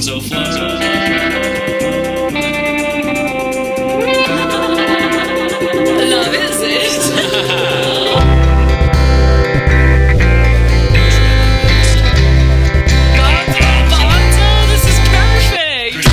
Love is it? Bottle, this is perfect.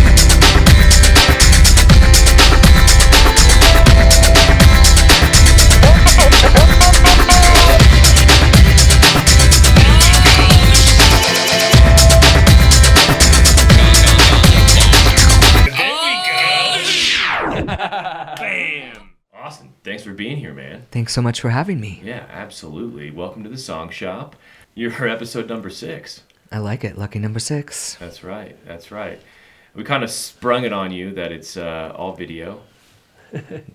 Bam! Austin, thanks for being here, man. Thanks so much for having me. Yeah, absolutely. Welcome to the Song Shop. You're episode number 6. I like it. Lucky number 6. That's right. That's right. We kind of sprung it on you that it's all video,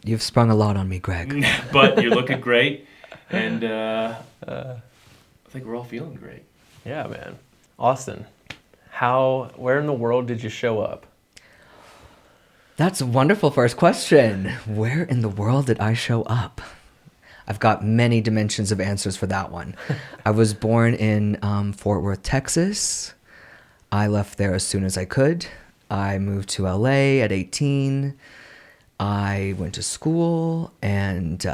You've sprung a lot on me, Greg. but you're looking great, and I think we're all feeling great. Yeah, man. Austin, where in the world did you show up? That's a wonderful first question. Where in the world did I show up? I've got many dimensions of answers for that one. I was born in Fort Worth, Texas. I left there as soon as I could. I moved to LA at 18. I went to school and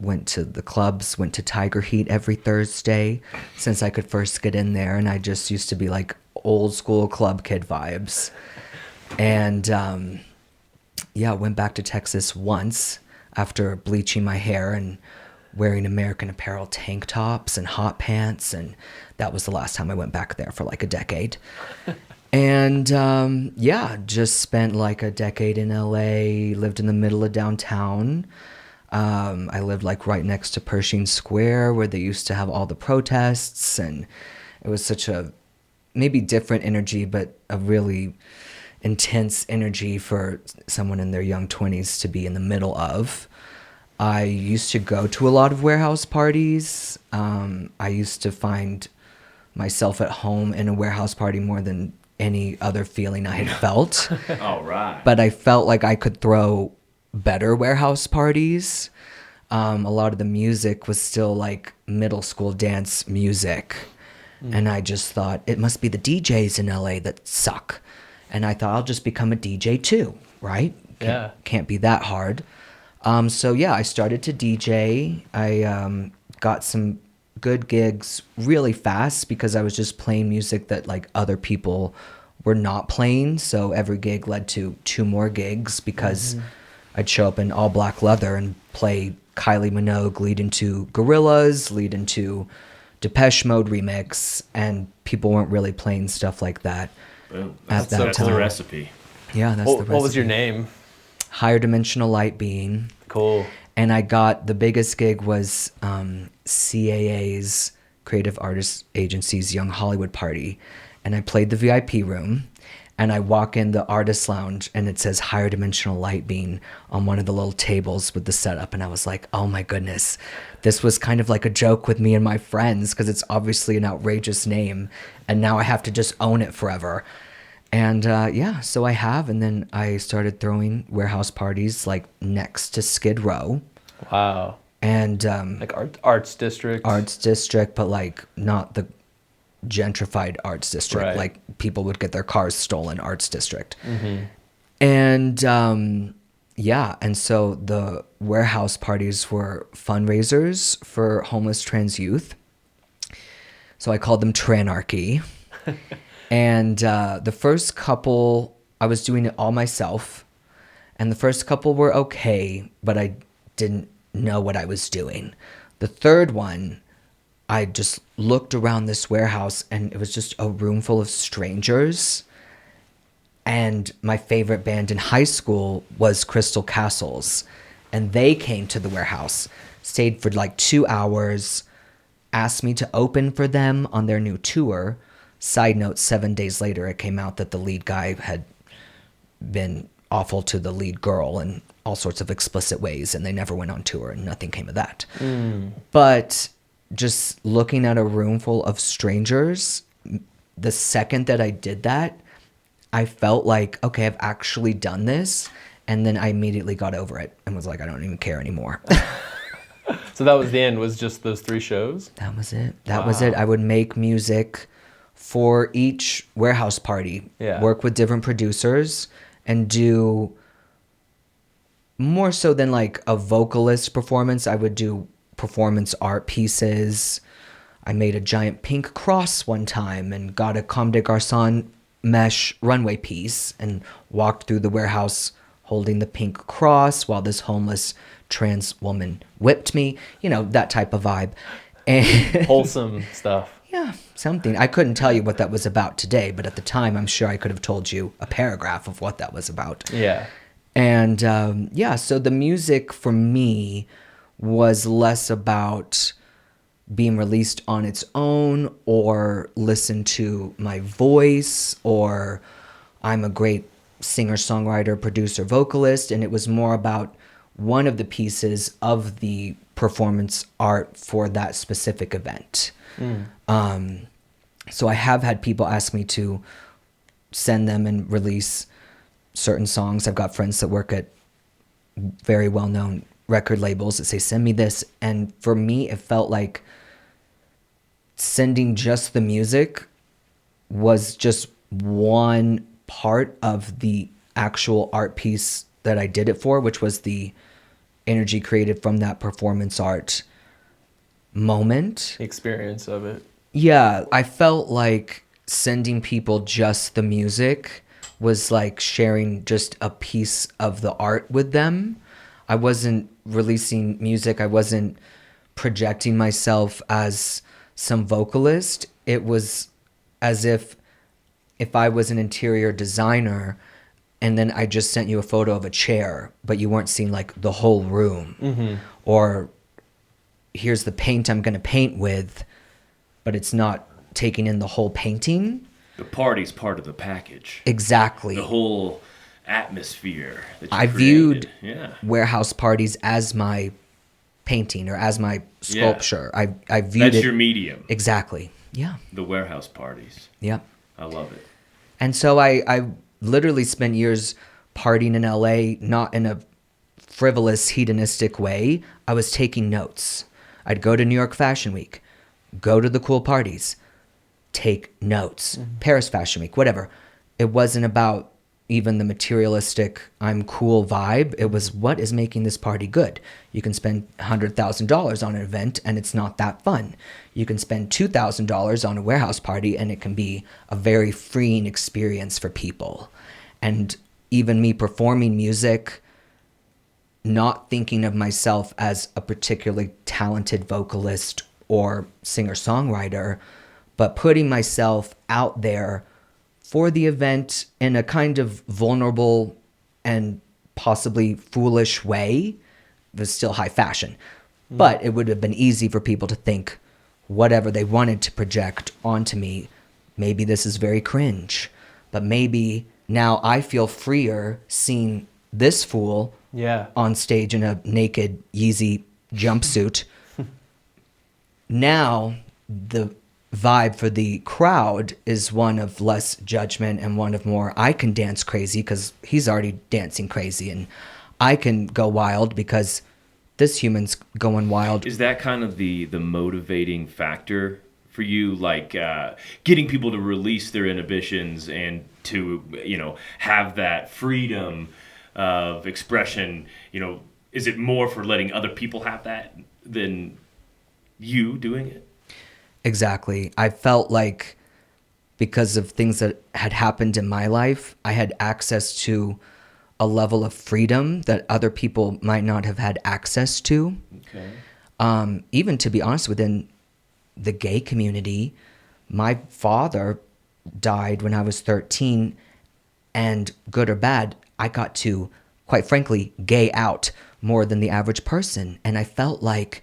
went to the clubs, went to Tiger Heat every Thursday since I could first get in there. And I just used to be like old school club kid vibes. And yeah, went back to Texas once after bleaching my hair and wearing American Apparel tank tops and hot pants. And that was the last time I went back there for like a decade. And yeah, just spent like a decade in LA, lived in the middle of downtown. I lived like right next to Pershing Square where they used to have all the protests. And it was such a maybe different energy, but a really intense energy for someone in their young 20s to be in the middle of. I used to go to a lot of warehouse parties. I used to find myself at home in a warehouse party more than any other feeling I had felt. All right. But I felt like I could throw better warehouse parties. A lot of the music was still like middle school dance music. And I just thought, it must be the DJs in LA that suck. And I thought, I'll just become a DJ too, right? Yeah. Can't be that hard. So yeah, I started to DJ. I got some good gigs really fast because I was just playing music that like other people were not playing. So every gig led to 2 more gigs because I'd show up in all black leather and play Kylie Minogue, lead into Gorillaz, lead into Depeche Mode remix, and people weren't really playing stuff like that. Boom. At that That's the time. recipe. Yeah, that's the recipe. What was your name? Higher Dimensional Light Being. Cool. And I got the biggest gig was CAA's Creative Artists Agency's Young Hollywood Party. And I played the VIP room. And I walk in the artist lounge and it says Higher Dimensional Light Being on one of the little tables with the setup. And I was like, oh my goodness, this was kind of like a joke with me and my friends because it's obviously an outrageous name. And now I have to just own it forever. And yeah, so I have. And then I started throwing warehouse parties like next to Skid Row. Wow. And Like Arts District. Arts District, but like not the gentrified Arts District. Right. Like people would get their cars stolen Arts District. And yeah, and so the warehouse parties were fundraisers for homeless trans youth. So I called them Tranarchy. And the first couple, I was doing it all myself. And the first couple were okay, but I didn't know what I was doing. The third one, I just looked around this warehouse and it was just a room full of strangers. And my favorite band in high school was Crystal Castles. And they came to the warehouse, stayed for like 2 hours, asked me to open for them on their new tour. Side note, 7 days later, it came out that the lead guy had been awful to the lead girl in all sorts of explicit ways, and they never went on tour, and nothing came of that. But just looking at a room full of strangers, the second that I did that, I felt like, okay, I've actually done this. And then I immediately got over it and was like, I don't even care anymore. So that was the end, was just those 3 shows? That was it. That was it. I would make music for each warehouse party. Yeah. Work with different producers and do more so than like a vocalist performance. I would do performance art pieces. I made a giant pink cross one time and got a Comme des Garçons mesh runway piece and walked through the warehouse holding the pink cross while this homeless trans woman whipped me. You know, that type of vibe. And Wholesome stuff. yeah, something. I couldn't tell you what that was about today, but at the time, I'm sure I could have told you a paragraph of what that was about. Yeah. And yeah, so the music for me was less about being released on its own or listen to my voice or I'm a great singer, songwriter, producer, vocalist. And it was more about one of the pieces of the performance art for that specific event. So I have had people ask me to send them and release certain songs. I've got friends that work at very well-known record labels that say, send me this. And for me, it felt like sending just the music was just one part of the actual art piece that I did it for, which was the energy created from that performance art moment. Experience of it. Yeah, I felt like sending people just the music was like sharing just a piece of the art with them. I wasn't releasing music. I wasn't projecting myself as some vocalist. It was as if I was an interior designer and then I just sent you a photo of a chair, but you weren't seeing like the whole room. Or here's the paint I'm going to paint with, but it's not taking in the whole painting. The party's part of the package. Exactly. The whole atmosphere that you I created. viewed Yeah. warehouse parties as my painting or as my sculpture. I viewed That's it. your medium. Exactly. Yeah. The warehouse parties. Yeah. I love it. And so I literally spent years partying in LA, not in a frivolous, hedonistic way. I was taking notes. I'd go to New York Fashion Week, go to the cool parties, take notes. Paris Fashion Week, whatever. It wasn't about even the materialistic, I'm cool vibe. It was what is making this party good. You can spend $100,000 on an event and it's not that fun. You can spend $2,000 on a warehouse party and it can be a very freeing experience for people. And even me performing music, not thinking of myself as a particularly talented vocalist or singer-songwriter, but putting myself out there for the event in a kind of vulnerable and possibly foolish way. It was still high fashion. But it would have been easy for people to think whatever they wanted to project onto me. Maybe this is very cringe, but maybe now I feel freer seeing this fool on stage in a naked Yeezy jumpsuit. Now the vibe for the crowd is one of less judgment and one of more, I can dance crazy because he's already dancing crazy, and I can go wild because this human's going wild. Is that kind of the motivating factor for you, like getting people to release their inhibitions and to, you know, have that freedom of expression? You know, is it more for letting other people have that than you doing it? Exactly. I felt like because of things that had happened in my life, I had access to a level of freedom that other people might not have had access to. Okay. Even to be honest, within the gay community, my father died when I was 13, and good or bad, I got to, quite frankly, gay out more than the average person. And I felt like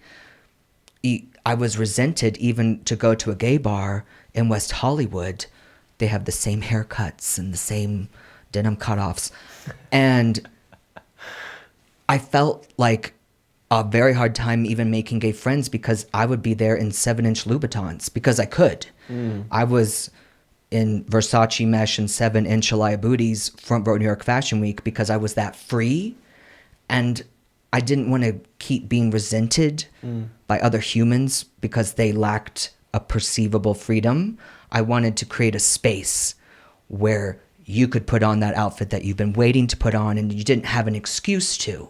I was resented even to go to a gay bar in West Hollywood. They have the same haircuts and the same denim cutoffs. And I felt like a very hard time even making gay friends because I would be there in 7-inch Louboutins because I could. I was in Versace mesh and 7-inch Alaya booties front row New York Fashion Week because I was that free. And I didn't want to keep being resented by other humans because they lacked a perceivable freedom. I wanted to create a space where you could put on that outfit that you've been waiting to put on and you didn't have an excuse to.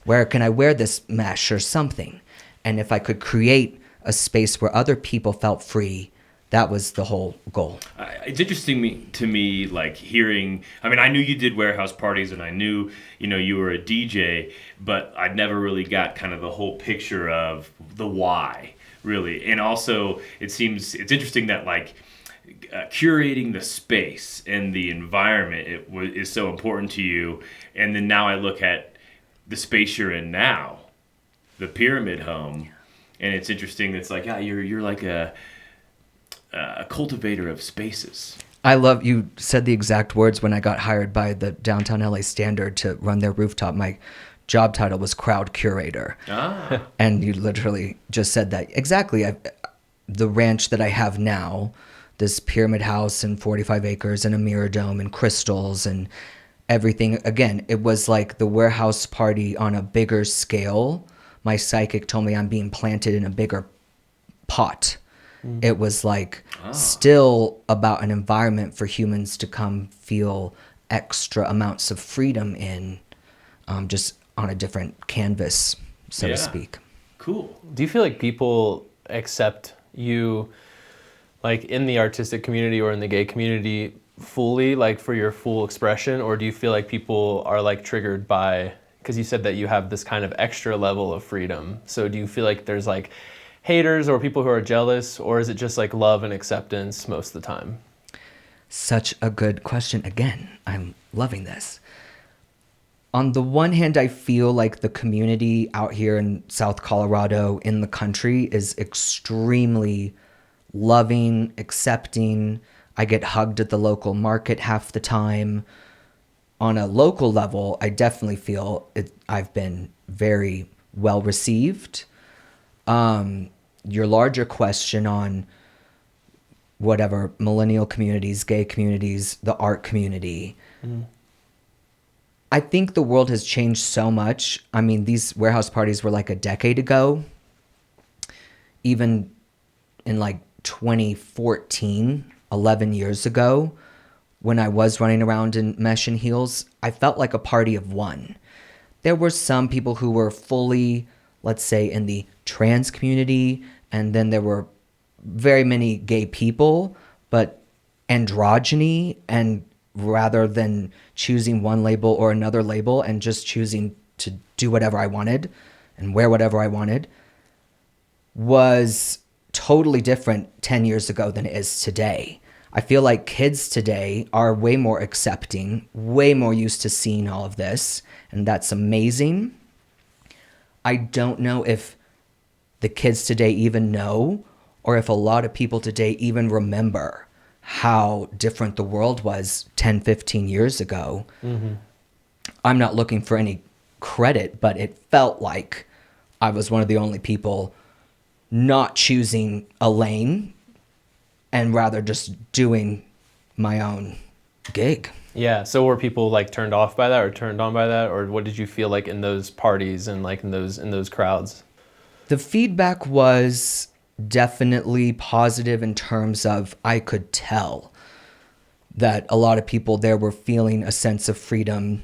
Where can I wear this mesh or something? And if I could create a space where other people felt free, that was the whole goal. It's interesting to me, like hearing. I mean, I knew you did warehouse parties, and I knew you were a DJ, but I'd never really got kind of the whole picture of the why, really. And also, it's interesting that like curating the space and the environment is so important to you. And then now I look at the space you're in now, the pyramid home, and it's interesting. It's like, you're like a cultivator of spaces. I love you said the exact words when I got hired by the Downtown LA Standard to run their rooftop. My job title was crowd curator. And you literally just said that. Exactly. The ranch that I have now, this pyramid house and 45 acres and a mirror dome and crystals and everything. Again, it was like the warehouse party on a bigger scale. My psychic told me I'm being planted in a bigger pot. It was like still about an environment for humans to come feel extra amounts of freedom in, just on a different canvas, so to speak. Cool. Do you feel like people accept you, like in the artistic community or in the gay community, fully, like for your full expression? Or do you feel like people are like triggered by, because you said that you have this kind of extra level of freedom. So do you feel like there's like haters or people who are jealous, or is it just like love and acceptance most of the time? Such a good question. Again, I'm loving this. On the one hand, I feel like the community out here in South Colorado, in the country, is extremely loving, accepting. I get hugged at the local market half the time. On a local level, I definitely feel I've been very well received. Your larger question on whatever, millennial communities, gay communities, the art community. I think the world has changed so much. I mean, these warehouse parties were like a decade ago. Even in like 2014, 11 years ago, when I was running around in mesh and heels, I felt like a party of one. There were some people who were fully, let's say, in the trans community, and then there were very many gay people, but androgyny, and rather than choosing one label or another label and just choosing to do whatever I wanted and wear whatever I wanted, was totally different 10 years ago than it is today. I feel like kids today are way more accepting, way more used to seeing all of this, and that's amazing. I don't know if the kids today even know, or if a lot of people today even remember how different the world was 10, 15 years ago. I'm not looking for any credit, but it felt like I was one of the only people not choosing a lane and rather just doing my own gig. Yeah. So were people like turned off by that or turned on by that? Or what did you feel like in those parties and like in those crowds? The feedback was definitely positive in terms of I could tell that a lot of people there were feeling a sense of freedom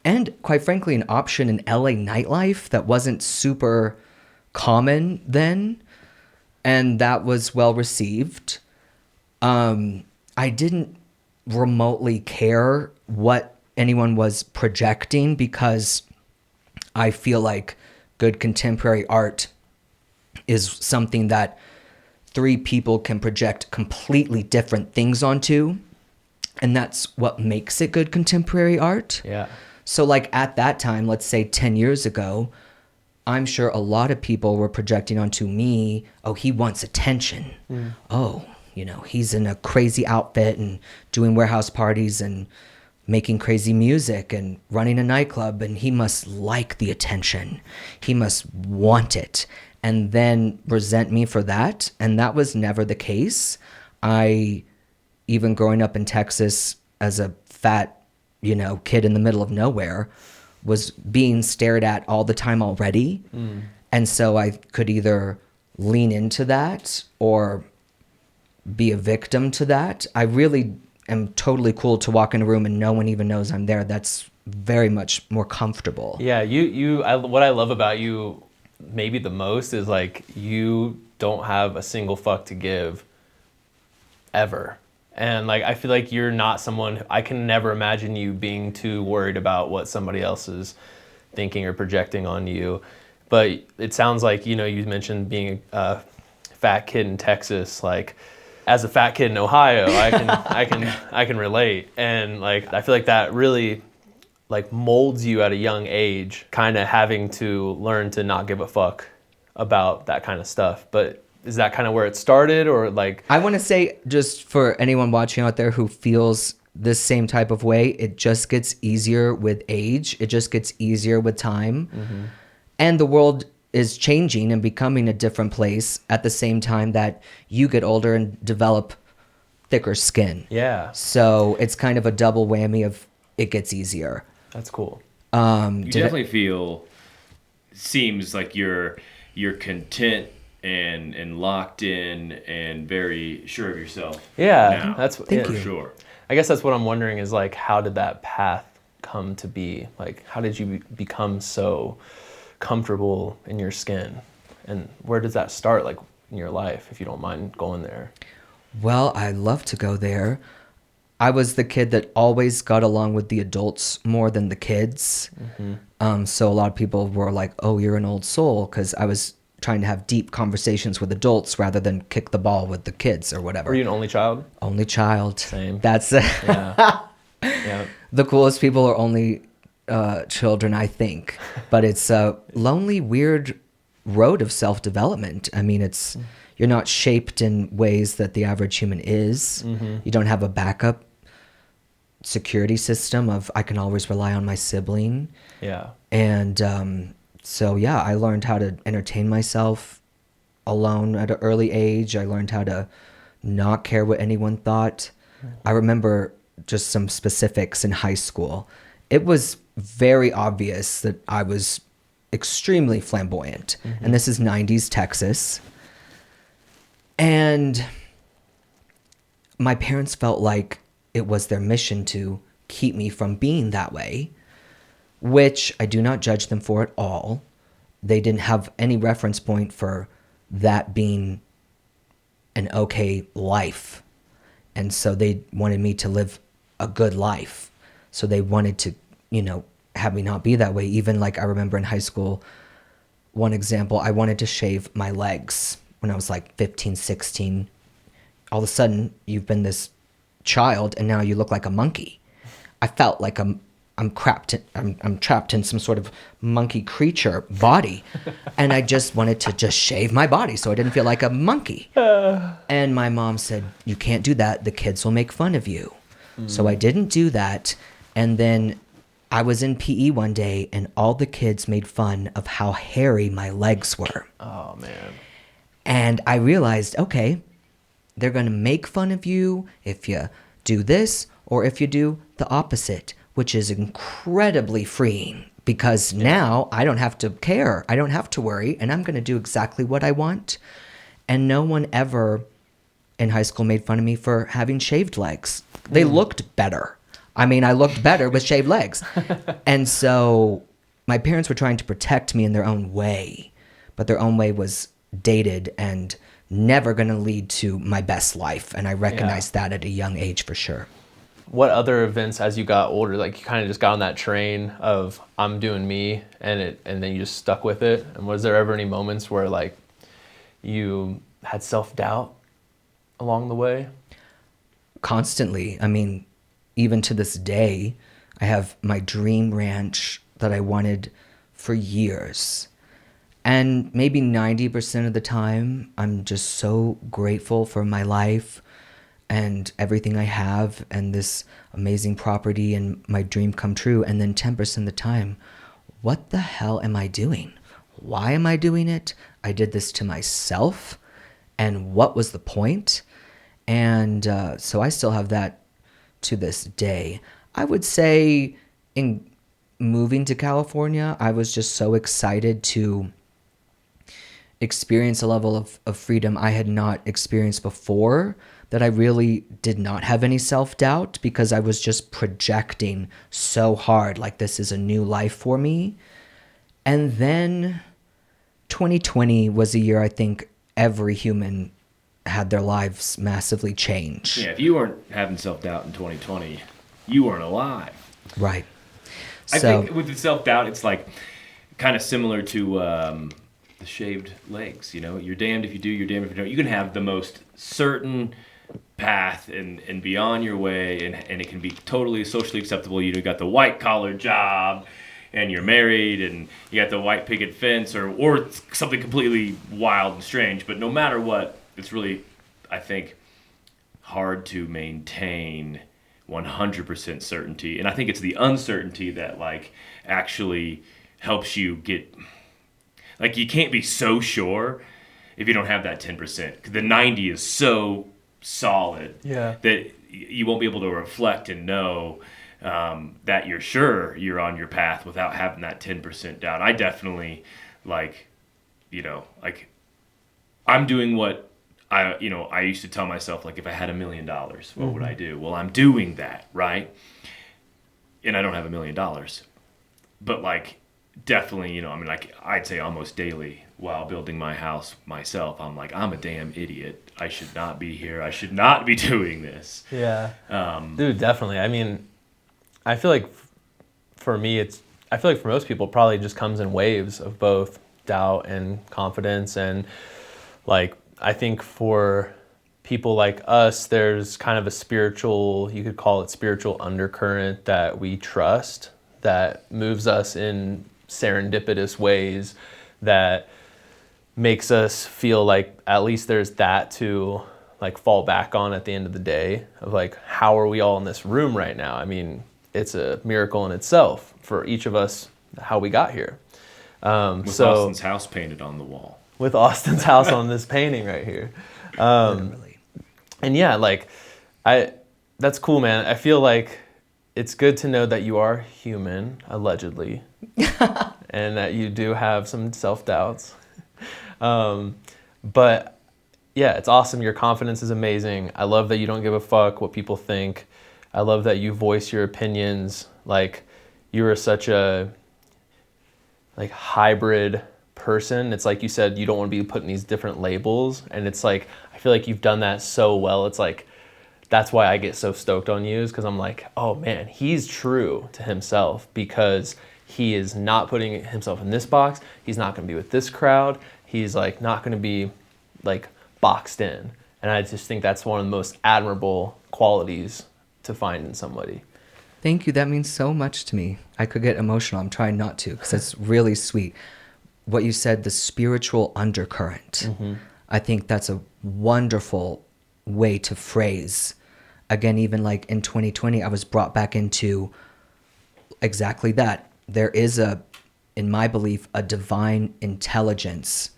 and, quite frankly, an option in LA nightlife that wasn't super common then, and that was well received. I didn't remotely care what anyone was projecting because I feel like good contemporary art is something that three people can project completely different things onto, and that's what makes it good contemporary art. Yeah. So like at that time, let's say 10 years ago, I'm sure a lot of people were projecting onto me, oh, he wants attention. Oh, he's in a crazy outfit and doing warehouse parties and making crazy music and running a nightclub, and he must like the attention. He must want it, and then resent me for that. And that was never the case. Even growing up in Texas as a fat, kid in the middle of nowhere, was being stared at all the time already. And so I could either lean into that or be a victim to that. I really am totally cool to walk in a room and no one even knows I'm there. That's very much more comfortable. Yeah, what I love about you maybe the most is like you don't have a single fuck to give ever. And like I feel like you're not someone, I can never imagine you being too worried about what somebody else is thinking or projecting on you. But it sounds like, you know, you mentioned being a fat kid in Texas, like as a fat kid in Ohio, I can relate. And like I feel like that really like molds you at a young age, kind of having to learn to not give a fuck about that kind of stuff. But is that kind of where it started, or like? I want to say, just for anyone watching out there who feels this same type of way, it just gets easier with age. It just gets easier with time. Mm-hmm. And the world is changing and becoming a different place at the same time that you get older and develop thicker skin. Yeah. So it's kind of a double whammy of it gets easier. That's cool. You definitely seems like you're content and locked in and very sure of yourself. Yeah, now, Thank you. for sure. I guess that's what I'm wondering is like, how did that path come to be? Like, how did you become so comfortable in your skin? And where does that start, like, in your life, if you don't mind going there? Well, I love to go there. I was the kid that always got along with the adults more than the kids. Mm-hmm. So a lot of people were like, oh, you're an old soul, because I was trying to have deep conversations with adults rather than kick the ball with the kids or whatever. Were you an only child? Only child. Same. That's Yeah. Yeah. the coolest people are only children, I think. But it's a lonely, weird road of self-development. I mean, you're not shaped in ways that the average human is. Mm-hmm. You don't have a backup security system of I can always rely on my sibling. Yeah. And so, yeah, I learned how to entertain myself alone at an early age. I learned how to not care what anyone thought. I remember just some specifics in high school. It was very obvious that I was extremely flamboyant. Mm-hmm. And this is 90s Texas. And my parents felt like it was their mission to keep me from being that way, which I do not judge them for at all. They didn't have any reference point for that being an okay life. And so they wanted me to live a good life. So they wanted to, have me not be that way. Even like I remember in high school, one example, I wanted to shave my legs when I was like 15, 16. All of a sudden, you've been this child and now you look like a monkey. I felt like I'm trapped in some sort of monkey creature body. And I just wanted to just shave my body so I didn't feel like a monkey. And my mom said, you can't do that. The kids will make fun of you. So I didn't do that. And then I was in PE one day and all the kids made fun of how hairy my legs were. Oh, man. And I realized, okay, they're going to make fun of you if you do this or if you do the opposite, which is incredibly freeing because now I don't have to care. I don't have to worry, and I'm going to do exactly what I want. And no one ever in high school made fun of me for having shaved legs. They looked better. I mean, I looked better with shaved legs. And so my parents were trying to protect me in their own way, but their own way was dated and never going to lead to my best life. And I recognized that at a young age for sure. What other events as you got older, like you kind of just got on that train of I'm doing me and then you just stuck with it? And was there ever any moments where like you had self-doubt along the way? Constantly. I mean, even to this day, I have my dream ranch that I wanted for years. And maybe 90% of the time, I'm just so grateful for my life and everything I have and this amazing property and my dream come true. And then 10% of the time, what the hell am I doing? Why am I doing it? I did this to myself. And what was the point? And so I still have that to this day. I would say in moving to California, I was just so excited to experience a level of freedom I had not experienced before, that I really did not have any self-doubt because I was just projecting so hard, like this is a new life for me. And then 2020 was a year I think every human had their lives massively change. Yeah, if you weren't having self-doubt in 2020, you weren't alive. Right. I So, think with the self-doubt, it's like kind of similar to the shaved legs. You know, you're damned if you do, you're damned if you don't. You can have the most certain path and be on your way, and it can be totally socially acceptable. You got the white-collar job, and you're married, and you got the white picket fence, or something completely wild and strange. But no matter what, it's really, I think, hard to maintain 100% certainty. And I think it's the uncertainty that, like, actually helps you get, like, you can't be so sure if you don't have that 10%. 'Cause the 90 is so solid that you won't be able to reflect and know that you're sure you're on your path without having that 10% doubt. I definitely, like, I'm doing what I used to tell myself, like, if I had $1 million, what would I do? Well, I'm doing that, right? And I don't have $1 million, but, like, definitely, like, I'd say almost daily while building my house myself, I'm like, I'm a damn idiot. I should not be here. I should not be doing this. Yeah. Dude, definitely. I mean, I feel like for me, I feel like for most people, it probably just comes in waves of both doubt and confidence. And, like, I think for people like us, there's kind of a spiritual, you could call it spiritual undercurrent that we trust, that moves us in serendipitous ways, that makes us feel like at least there's that to, like, fall back on at the end of the day of, like, how are we all in this room right now? I mean, it's a miracle in itself for each of us how we got here. With Austin's house painted on the wall. With Austin's house on this painting right here. literally. And yeah, like, that's cool, man. I feel like it's good to know that you are human, allegedly, and that you do have some self-doubts. But yeah, it's awesome. Your confidence is amazing. I love that you don't give a fuck what people think. I love that you voice your opinions. Like, you are such a, like, hybrid person. It's like you said, you don't want to be put in these different labels. And it's like, I feel like you've done that so well. It's like, that's why I get so stoked on you, is because I'm like, oh man, he's true to himself because he is not putting himself in this box. He's not going to be with this crowd. He's, like, not going to be, like, boxed in. And I just think that's one of the most admirable qualities to find in somebody. Thank you. That means so much to me. I could get emotional. I'm trying not to because it's really sweet. What you said, the spiritual undercurrent. I think that's a wonderful way to phrase. Again, even like in 2020, I was brought back into exactly that. There is in my belief, a divine intelligence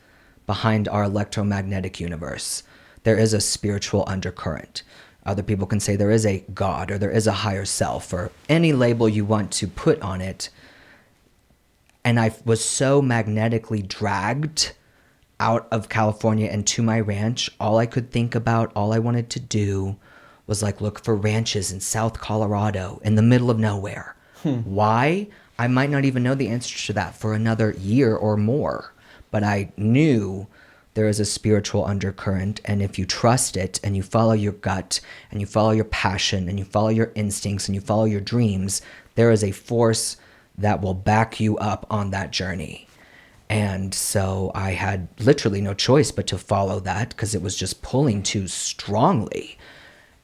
behind our electromagnetic universe. There is a spiritual undercurrent. Other people can say there is a God or there is a higher self or any label you want to put on it. And I was so magnetically dragged out of California and to my ranch. All I could think about, all I wanted to do was, like, look for ranches in South Colorado in the middle of nowhere. Why? I might not even know the answer to that for another year or more. But I knew there is a spiritual undercurrent, and if you trust it and you follow your gut and you follow your passion and you follow your instincts and you follow your dreams, there is a force that will back you up on that journey. And so I had literally no choice but to follow that because it was just pulling too strongly.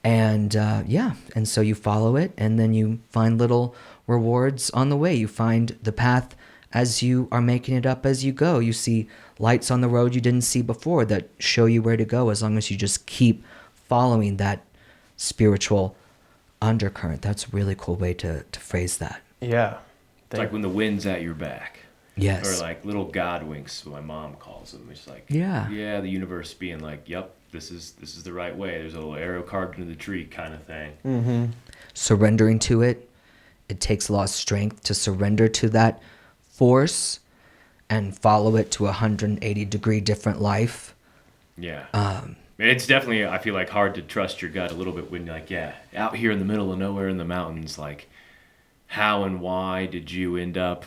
And and so you follow it, and then you find little rewards on the way. You find the path as you are making it up as you go. You see lights on the road you didn't see before that show you where to go as long as you just keep following that spiritual undercurrent. That's a really cool way to phrase that. Yeah. It's like when the wind's at your back. Yes. Or like little God winks, my mom calls them. It's like, Yeah. the universe being like, yep, this is the right way. There's a little arrow carved into the tree kind of thing. Surrendering to it, it takes a lot of strength to surrender to that force. and follow it to a 180-degree different life. Yeah. It's definitely, I feel like, hard to trust your gut a little bit when you're like, yeah, out here in the middle of nowhere in the mountains, like, how and why did you end up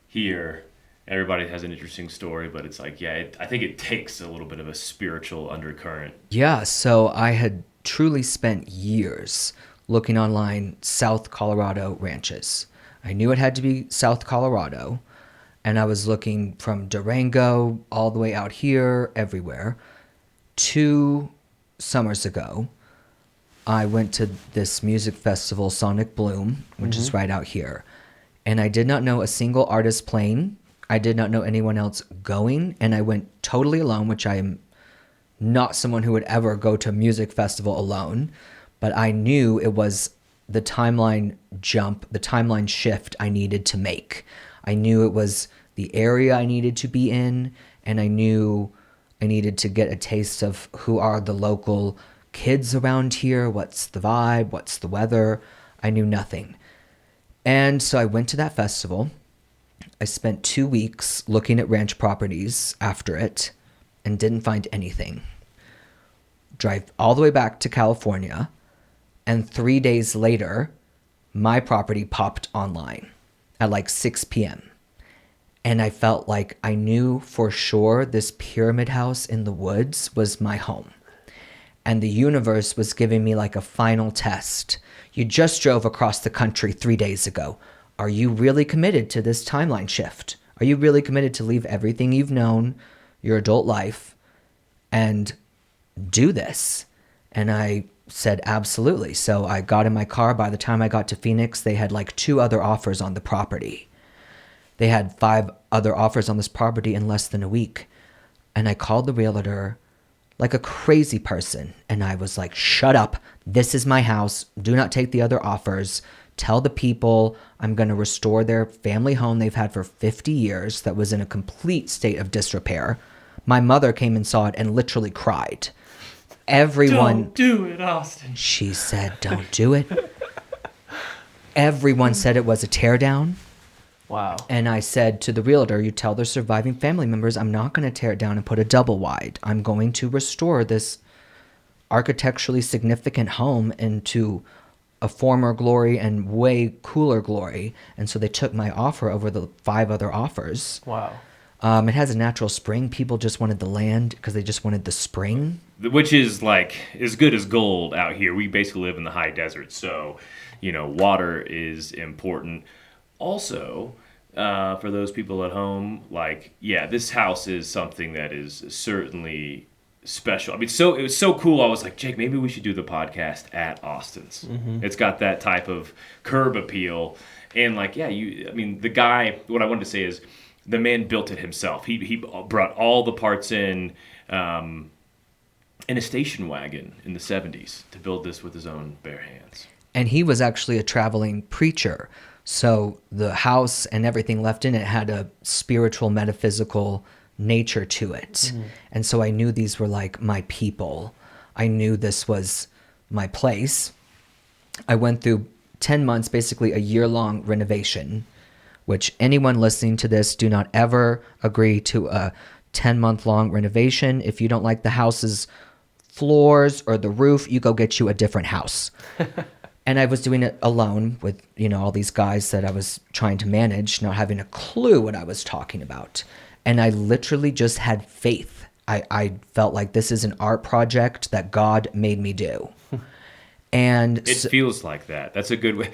here? Everybody has an interesting story, but it's like, yeah, I think it takes a little bit of a spiritual undercurrent. Yeah, so I had truly spent years looking online South Colorado ranches. I knew it had to be South Colorado, and I was looking from Durango all the way out here, everywhere. 2 summers ago, I went to this music festival, Sonic Bloom, which is right out here. And I did not know a single artist playing. I did not know anyone else going. And I went totally alone, which I am not someone who would ever go to a music festival alone. But I knew it was the timeline jump, the timeline shift I needed to make. I knew it was the area I needed to be in. And I knew I needed to get a taste of who are the local kids around here, what's the vibe, what's the weather. I knew nothing. And so I went to that festival. I spent 2 weeks looking at ranch properties after it and didn't find anything. Drive all the way back to California, and 3 days later, my property popped online at like 6 p.m. And I felt like I knew for sure this pyramid house in the woods was my home. And the universe was giving me like a final test. You just drove across the country 3 days ago. Are you really committed to this timeline shift? Are you really committed to leave everything you've known, your adult life, and do this? And I said, absolutely. So I got in my car. By the time I got to Phoenix, they had like 2 other offers on the property. They had 5 other offers on this property in less than a week. And I called the realtor like a crazy person. And I was like, shut up. This is my house. Do not take the other offers. Tell the people I'm going to restore their family home they've had for 50 years that was in a complete state of disrepair. My mother came and saw it and literally cried. Everyone... Don't do it, Austin. She said, don't do it. Everyone said it was a teardown. Wow. And I said to the realtor, you tell the surviving family members, I'm not going to tear it down and put a double wide. I'm going to restore this architecturally significant home into a former glory and way cooler glory. And so they took my offer over the 5 other offers. Wow. It has a natural spring. People just wanted the land because they just wanted the spring. Which is like as good as gold out here. We basically live in the high desert, so water is important. Also, for those people at home, like, yeah, this house is something that is certainly special. I mean, it was so cool. I was like, Jake, maybe we should do the podcast at Austin's. Mm-hmm. It's got that type of curb appeal, and like, yeah, the guy. What I wanted to say is, the man built it himself. He brought all the parts in a station wagon in the 70s to build this with his own bare hands. And he was actually a traveling preacher. So the house and everything left in it had a spiritual, metaphysical nature to it. Mm-hmm. And so I knew these were like my people. I knew this was my place. I went through 10 months, basically a year-long renovation, which anyone listening to this, do not ever agree to a 10-month-long renovation. If you don't like the house's floors or the roof, you go get you a different house. And I was doing it alone with, all these guys that I was trying to manage, not having a clue what I was talking about. And I literally just had faith. I felt like this is an art project that God made me do. And it feels like that. That's a good way.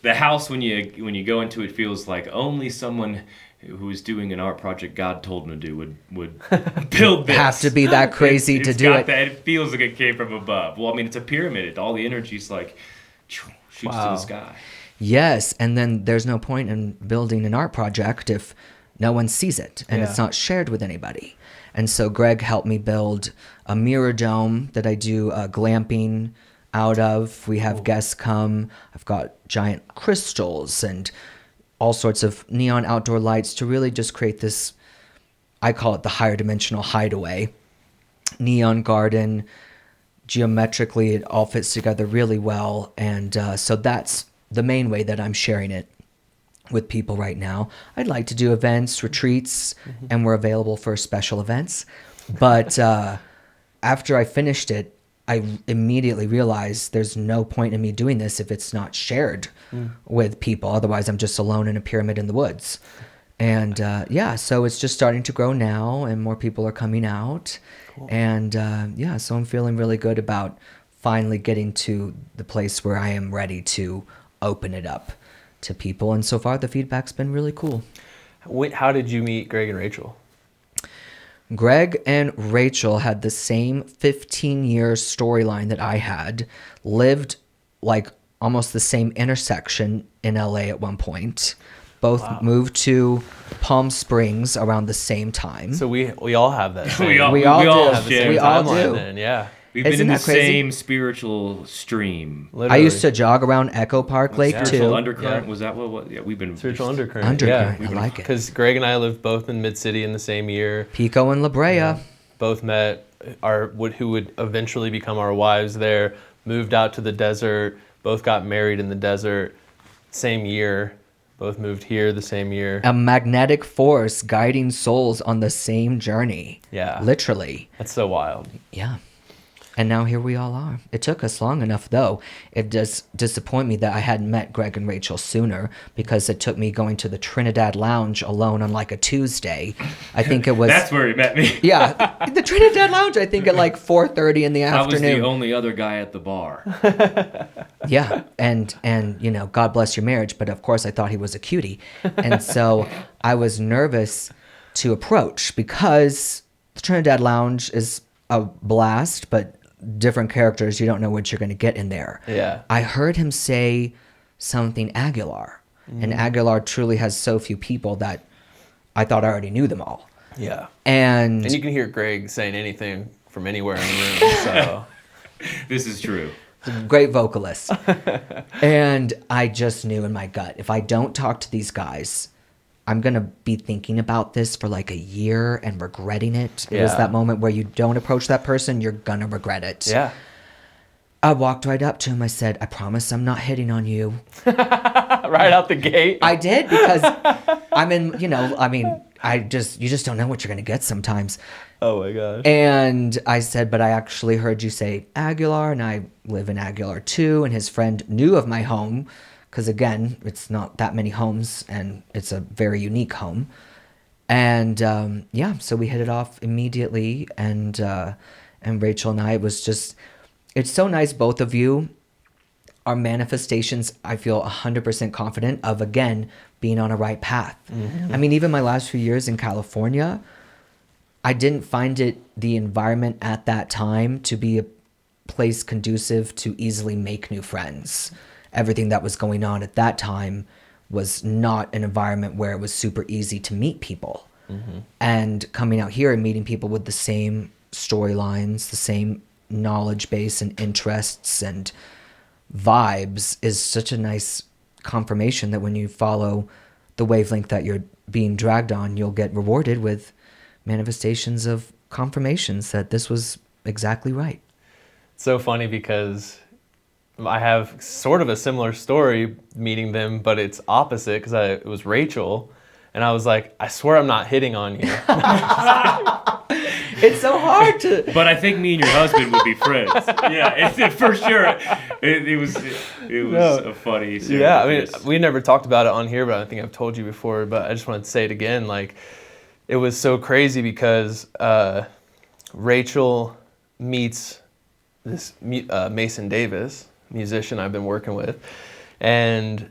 The house, when you go into it, feels like only someone who's doing an art project God told him to do would build this. Have to be that crazy to do it. It feels like it came from above. Well, I mean, it's a pyramid. All the energy's like shoots to the sky. Yes, and then there's no point in building an art project if no one sees it and it's not shared with anybody. And so Greg helped me build a mirror dome that I do glamping out of. We have guests come. I've got giant crystals and all sorts of neon outdoor lights to really just create this, I call it the higher dimensional hideaway. Neon garden, geometrically it all fits together really well. And so that's the main way that I'm sharing it with people right now. I'd like to do events, retreats, and we're available for special events. But after I finished it, I immediately realized there's no point in me doing this if it's not shared with people. Otherwise, I'm just alone in a pyramid in the woods. And so it's just starting to grow now, and more people are coming out. Cool. And so I'm feeling really good about finally getting to the place where I am ready to open it up to people. And so far, the feedback's been really cool. How did you meet Greg and Rachel? Greg and Rachel had the same 15-year storyline that I had, lived like almost the same intersection in LA at one point. Both moved to Palm Springs around the same time. So we all have that. Same. We all do. have the same We all timeline do. then, yeah. We've been Isn't in the that crazy? same spiritual stream. Literally. I used to jog around Echo Park Lake Spiritual too. undercurrent, Yeah. was that what? Yeah, we've been Spiritual undercurrent. Undercurrent, Yeah. I like it. Because Greg and I lived both in Mid-City in the same year. Pico and La Brea. Both met who would eventually become our wives there, moved out to the desert, both got married in the desert, same year, both moved here the same year. A magnetic force guiding souls on the same journey. Yeah. Literally. That's so wild. Yeah. And now here we all are. It took us long enough, though. It does disappoint me that I hadn't met Greg and Rachel sooner, because it took me going to the Trinidad Lounge alone on like a Tuesday. I think it was... That's where he met me. Yeah, the Trinidad Lounge, I think at like 4:30 in the I was afternoon. the only other guy at the bar. Yeah, and you know, God bless your marriage, but of course I thought he was a cutie. And so I was nervous to approach, because the Trinidad Lounge is a blast, but different characters, you don't know what you're going to get in there. Yeah. I heard him say something Aguilar, and Aguilar truly has so few people that I thought I already knew them all. Yeah. And And you can hear Greg saying anything from anywhere in the room. So This is true. great vocalist. And I just knew in my gut, if I don't talk to these guys, I'm going to be thinking about this for like a year and regretting it. It was Yeah. that moment where you don't approach that person, you're going to regret it. yeah. I walked right up to him. I said, I promise I'm not hitting on you. Right out the gate. I did, because I'm in, you know, I mean, you just don't know what you're going to get sometimes. Oh my gosh. And I said, but I actually heard you say Aguilar, and I live in Aguilar too. And his friend knew of my home, because again, it's not that many homes, and it's a very unique home. And so we hit it off immediately. And Rachel and I, it was just, it's so nice. Both of you are manifestations, I feel 100% confident of, again, being on a right path. Mm-hmm. I mean, even my last few years in California, I didn't find the environment at that time to be a place conducive to easily make new friends. Everything that was going on at that time was not an environment where it was super easy to meet people. Mm-hmm. And coming out here and meeting people with the same storylines, the same knowledge base and interests and vibes is such a nice confirmation that when you follow the wavelength that you're being dragged on, you'll get rewarded with manifestations of confirmations that this was exactly right. So funny, because I have sort of a similar story meeting them, but it's opposite, because it was Rachel, and I was like, I swear I'm not hitting on you. It's so hard to... But I think me and your husband would be friends. Yeah, for sure. It was a funny. Yeah, I mean, we never talked about it on here, but I think I've told you before, but I just wanted to say it again. Like, it was so crazy, because Rachel meets this Mason Davis, musician I've been working with, and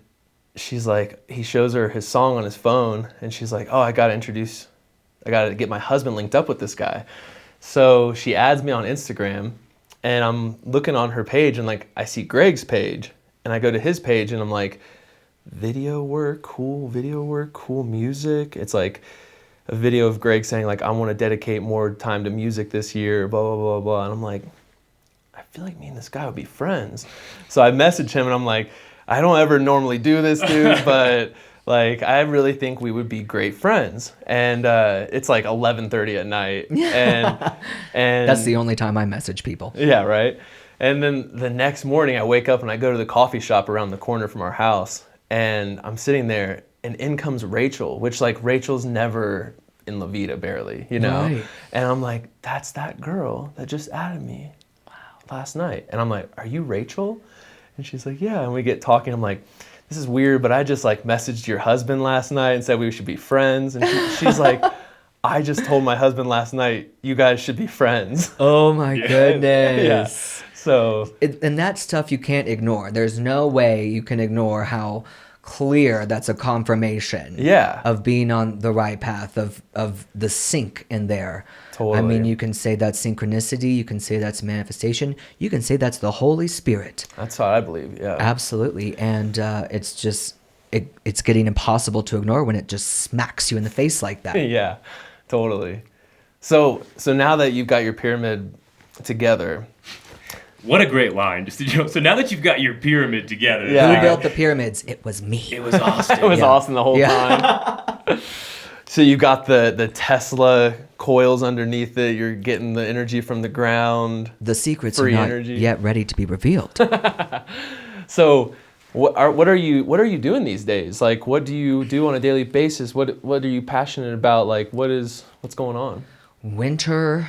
she's like, he shows her his song on his phone, and she's like, oh, I got to get my husband linked up with this guy. So she adds me on Instagram, and I'm looking on her page, and like, I see Greg's page, and I go to his page, and I'm like, video work, cool music. It's like a video of Greg saying like, I want to dedicate more time to music this year, blah, blah, blah, blah. And I'm like, I feel like me and this guy would be friends. So I message him, and I'm like, I don't ever normally do this, dude, but like, I really think we would be great friends. And it's like 11:30 at night. And That's the only time I message people. yeah, right. And then the next morning I wake up and I go to the coffee shop around the corner from our house, and I'm sitting there, and in comes Rachel, which like Rachel's never in La Vida barely, you know? Right. And I'm like, that's that girl that just added me last night. And I'm like, are you Rachel? And she's like, yeah. And we get talking. I'm like, this is weird, but I just like messaged your husband last night and said we should be friends. And she's like, I just told my husband last night, you guys should be friends. Oh my goodness. Yeah. So And that stuff you can't ignore. There's no way you can ignore how clear that's a confirmation Yeah. of being on the right path, of the sync in there. Totally. I mean, you can say that's synchronicity, you can say that's manifestation, you can say that's the Holy Spirit. that's what I believe. Yeah. Absolutely. And it's just, it's getting impossible to ignore when it just smacks you in the face like that. Yeah, totally. So now that you've got your pyramid together, What a great line. Just to joke. So now that you've got your pyramid together, Yeah. Who built the pyramids? It was me. it was Austin. it was Yeah. awesome the whole Yeah. time. So you got the Tesla coils underneath it. You're getting the energy from the ground. The secrets Free are not energy. yet ready to be revealed. So what are you doing these days? Like, what do you do on a daily basis? What are you passionate about? Like, what's going on? Winter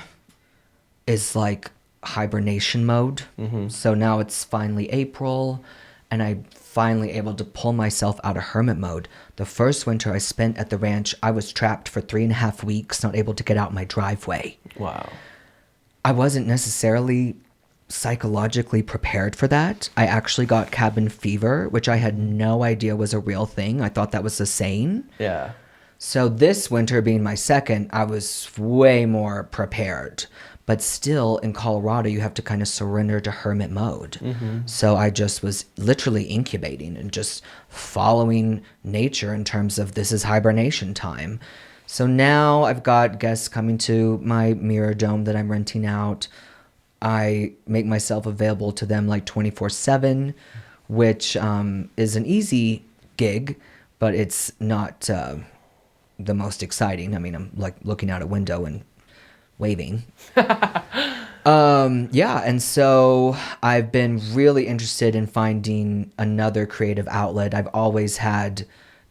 is like hibernation mode. So now it's finally April, and I'm finally able to pull myself out of hermit mode. The first winter I spent at the ranch, I was trapped for 3.5 weeks, not able to get out my driveway. Wow. I wasn't necessarily psychologically prepared for that. I actually got cabin fever, which I had no idea was a real thing. I thought that was a saying. Yeah. So this winter being my second, I was way more prepared. But still, in Colorado, you have to kind of surrender to hermit mode. So I just was literally incubating and just following nature in terms of this is hibernation time. So now I've got guests coming to my mirror dome that I'm renting out. I make myself available to them like 24/7, which is an easy gig, but it's not the most exciting. I mean, I'm like looking out a window and waving. Yeah, and so I've been really interested in finding another creative outlet. I've always had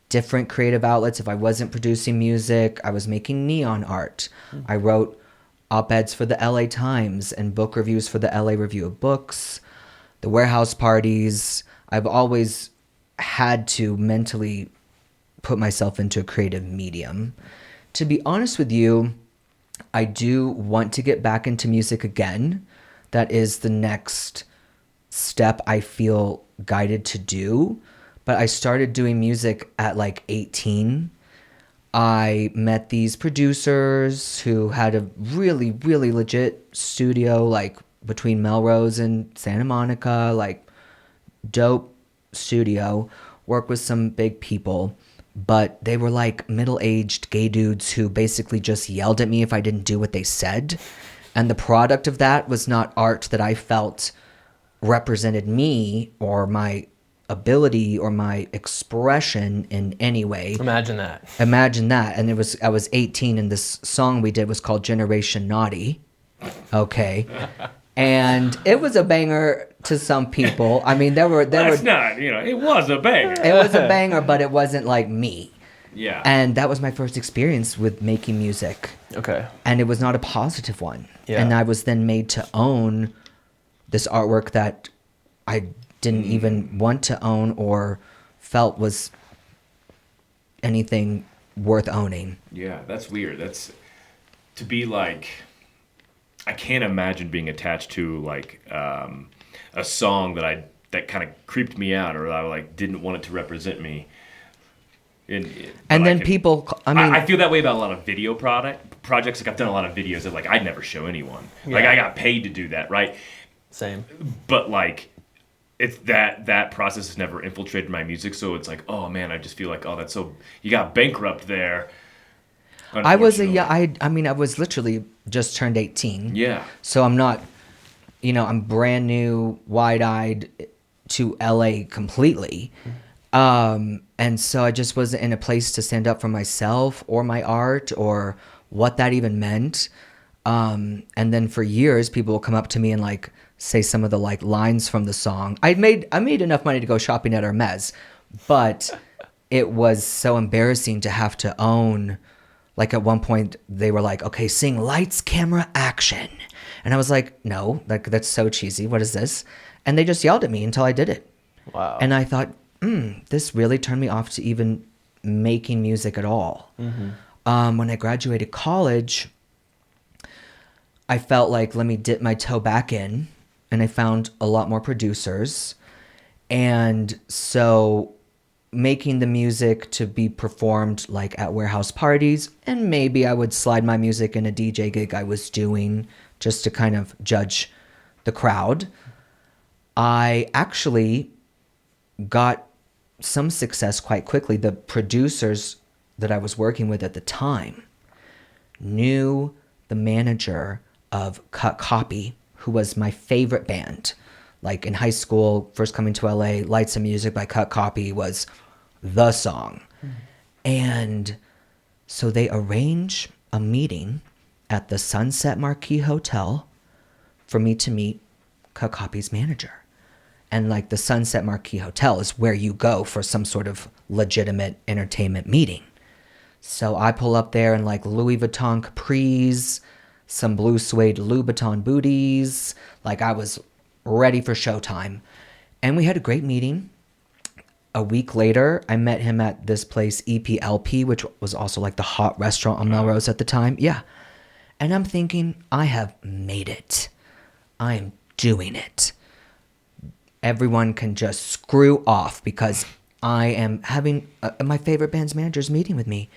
different creative outlets. If I wasn't producing music, I was making neon art. I wrote op-eds for the LA Times and book reviews for the LA Review of Books, the warehouse parties. I've always had to mentally put myself into a creative medium. To be honest with you, I do want to get back into music again. That is the next step I feel guided to do. But I started doing music at like 18. I met these producers who had a really, really legit studio, like between Melrose and Santa Monica, like dope studio, work with some big people. But they were like middle-aged gay dudes who basically just yelled at me if I didn't do what they said. And the product of that was not art that I felt represented me or my ability or my expression in any way. Imagine that. Imagine that. And I was 18 and this song we did was called Generation Naughty. Okay. And it was a banger to some people. I mean, there were Not, it was a banger. it was a banger, but it wasn't like me. Yeah. And that was my first experience with making music. Okay. And it was not a positive one. Yeah. And I was then made to own this artwork that I didn't even want to own or felt was anything worth owning. Yeah, that's weird. That's to be like, I can't imagine being attached to like a song that kind of creeped me out or I like didn't want it to represent me. And then people, I mean, I feel that way about a lot of video projects. Like I've done a lot of videos that like I'd never show anyone. Like Yeah. I got paid to do that, right? Same. But like it's that process has never infiltrated my music, so it's like, oh man, I just feel like, oh, that's so, you got bankrupt there. I was Unfortunately. I mean, I was literally just turned 18. Yeah. So I'm not, I'm brand new, wide-eyed to LA completely. And so I just wasn't in a place to stand up for myself or my art or what that even meant. And then for years, people will come up to me and like say some of the like lines from the song. I made enough money to go shopping at Hermes, but it was so embarrassing to have to own. Like at one point they were like, okay, sing lights, camera, action. And I was like, no, like that's so cheesy. What is this? And they just yelled at me until I did it. Wow. And I thought, this really turned me off to even making music at all. When I graduated college, I felt like, let me dip my toe back in. And I found a lot more producers. And so making the music to be performed like at warehouse parties, and maybe I would slide my music in a DJ gig I was doing just to kind of judge the crowd. I actually got some success quite quickly. The producers that I was working with at the time knew the manager of Cut Copy, who was my favorite band. Like in high school, first coming to LA, Lights and Music by Cut Copy was the song. And so they arrange a meeting at the Sunset Marquis Hotel for me to meet Cut Copy's manager. And like the Sunset Marquis Hotel is where you go for some sort of legitimate entertainment meeting. So I pull up there in like Louis Vuitton capris, some blue suede Louboutin booties. Like I was ready for showtime. And we had a great meeting. A week later, I met him at this place, EPLP, which was also like the hot restaurant on Melrose at the time. Yeah. And I'm thinking, I have made it. I'm doing it. Everyone can just screw off because I am having my favorite band's manager's meeting with me.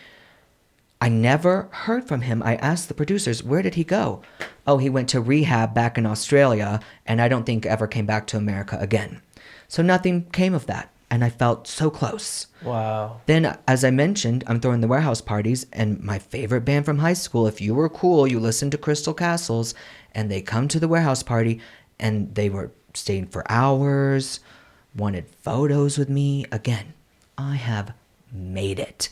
I never heard from him. I asked the producers, where did he go? Oh, he went to rehab back in Australia, and I don't think ever came back to America again. So nothing came of that, and I felt so close. Wow. Then, as I mentioned, I'm throwing the warehouse parties, and my favorite band from high school, if you were cool, you listened to Crystal Castles, and they come to the warehouse party, and they were staying for hours, wanted photos with me. Again, I have made it.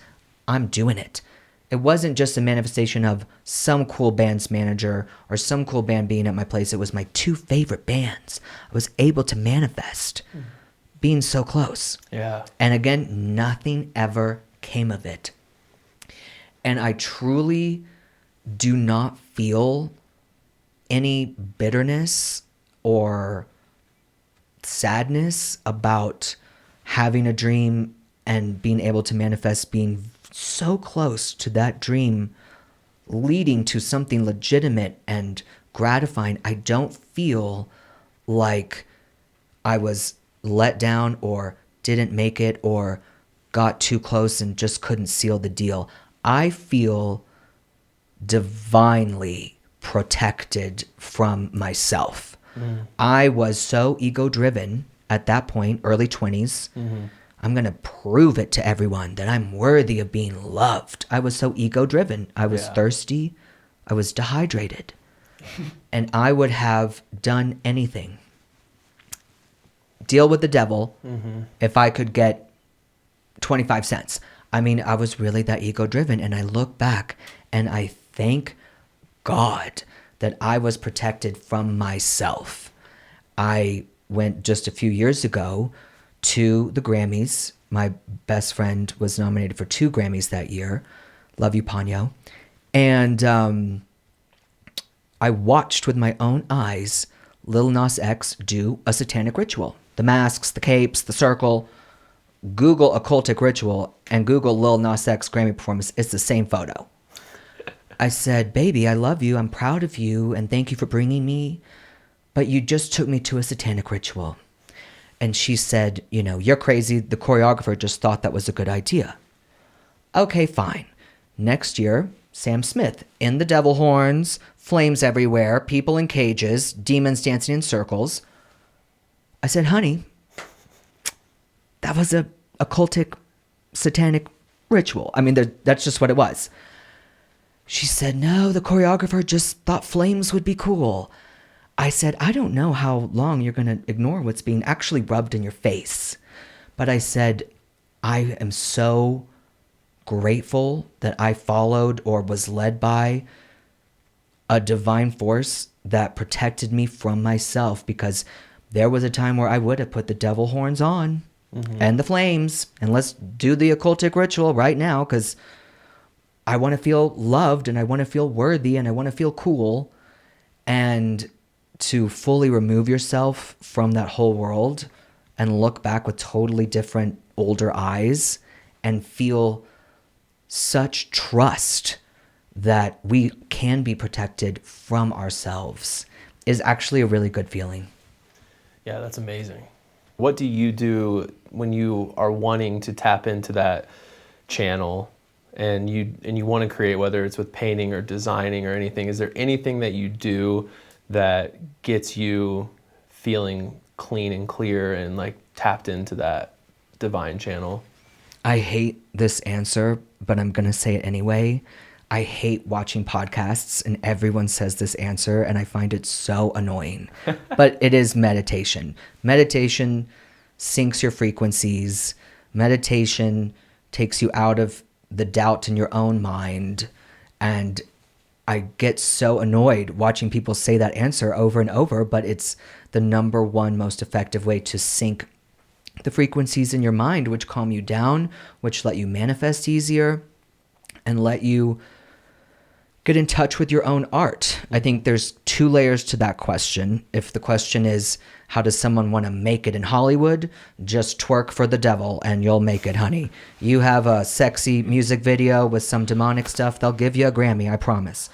I'm doing it. It wasn't just a manifestation of some cool band's manager or some cool band being at my place. It was my two favorite bands. I was able to manifest being so close. Yeah. And again, nothing ever came of it. And I truly do not feel any bitterness or sadness about having a dream and being able to manifest being so close to that dream leading to something legitimate and gratifying. I don't feel like I was let down or didn't make it or got too close and just couldn't seal the deal. I feel divinely protected from myself. I was so ego driven at that point, early 20s. I'm going to prove it to everyone that I'm worthy of being loved. I was so ego driven. I was thirsty. I was dehydrated. And I would have done anything. Deal with the devil if I could get 25 cents. I mean, I was really that ego driven. And I look back and I thank God that I was protected from myself. I went just a few years ago to the Grammys. My best friend was nominated for 2 Grammys that year. Love you, Ponyo. And I watched with my own eyes Lil Nas X do a satanic ritual. The masks, the capes, the circle. Google occultic ritual and Google Lil Nas X Grammy performance. It's the same photo. I said, baby, I love you. I'm proud of you. And thank you for bringing me. But you just took me to a satanic ritual. And she said, you know, you're crazy. The choreographer just thought that was a good idea. Okay, fine. Next year, Sam Smith in the devil horns, flames everywhere, people in cages, demons dancing in circles. I said, honey, that was a occultic, satanic ritual. I mean, that's just what it was. She said, no, the choreographer just thought flames would be cool. I said, I don't know how long you're going to ignore what's being actually rubbed in your face. But I said, I am so grateful that I followed or was led by a divine force that protected me from myself, because there was a time where I would have put the devil horns on and the flames, and let's do the occultic ritual right now, because I want to feel loved and I want to feel worthy and I want to feel cool. And to fully remove yourself from that whole world and look back with totally different, older eyes and feel such trust that we can be protected from ourselves is actually a really good feeling. Yeah, that's amazing. What do you do when you are wanting to tap into that channel and you want to create, whether it's with painting or designing or anything? Is there anything that you do that gets you feeling clean and clear and like tapped into that divine channel? I hate this answer, but I'm going to say it anyway. I hate watching podcasts and everyone says this answer and I find it so annoying. But it is meditation. Meditation syncs your frequencies. Meditation takes you out of the doubt in your own mind. And I get so annoyed watching people say that answer over and over, but it's the number one most effective way to sync the frequencies in your mind, which calm you down, which let you manifest easier and let you get in touch with your own art. I think there's 2 layers to that question. If the question is, how does someone want to make it in Hollywood? Just twerk for the devil and you'll make it, honey. You have a sexy music video with some demonic stuff, they'll give you a Grammy, I promise.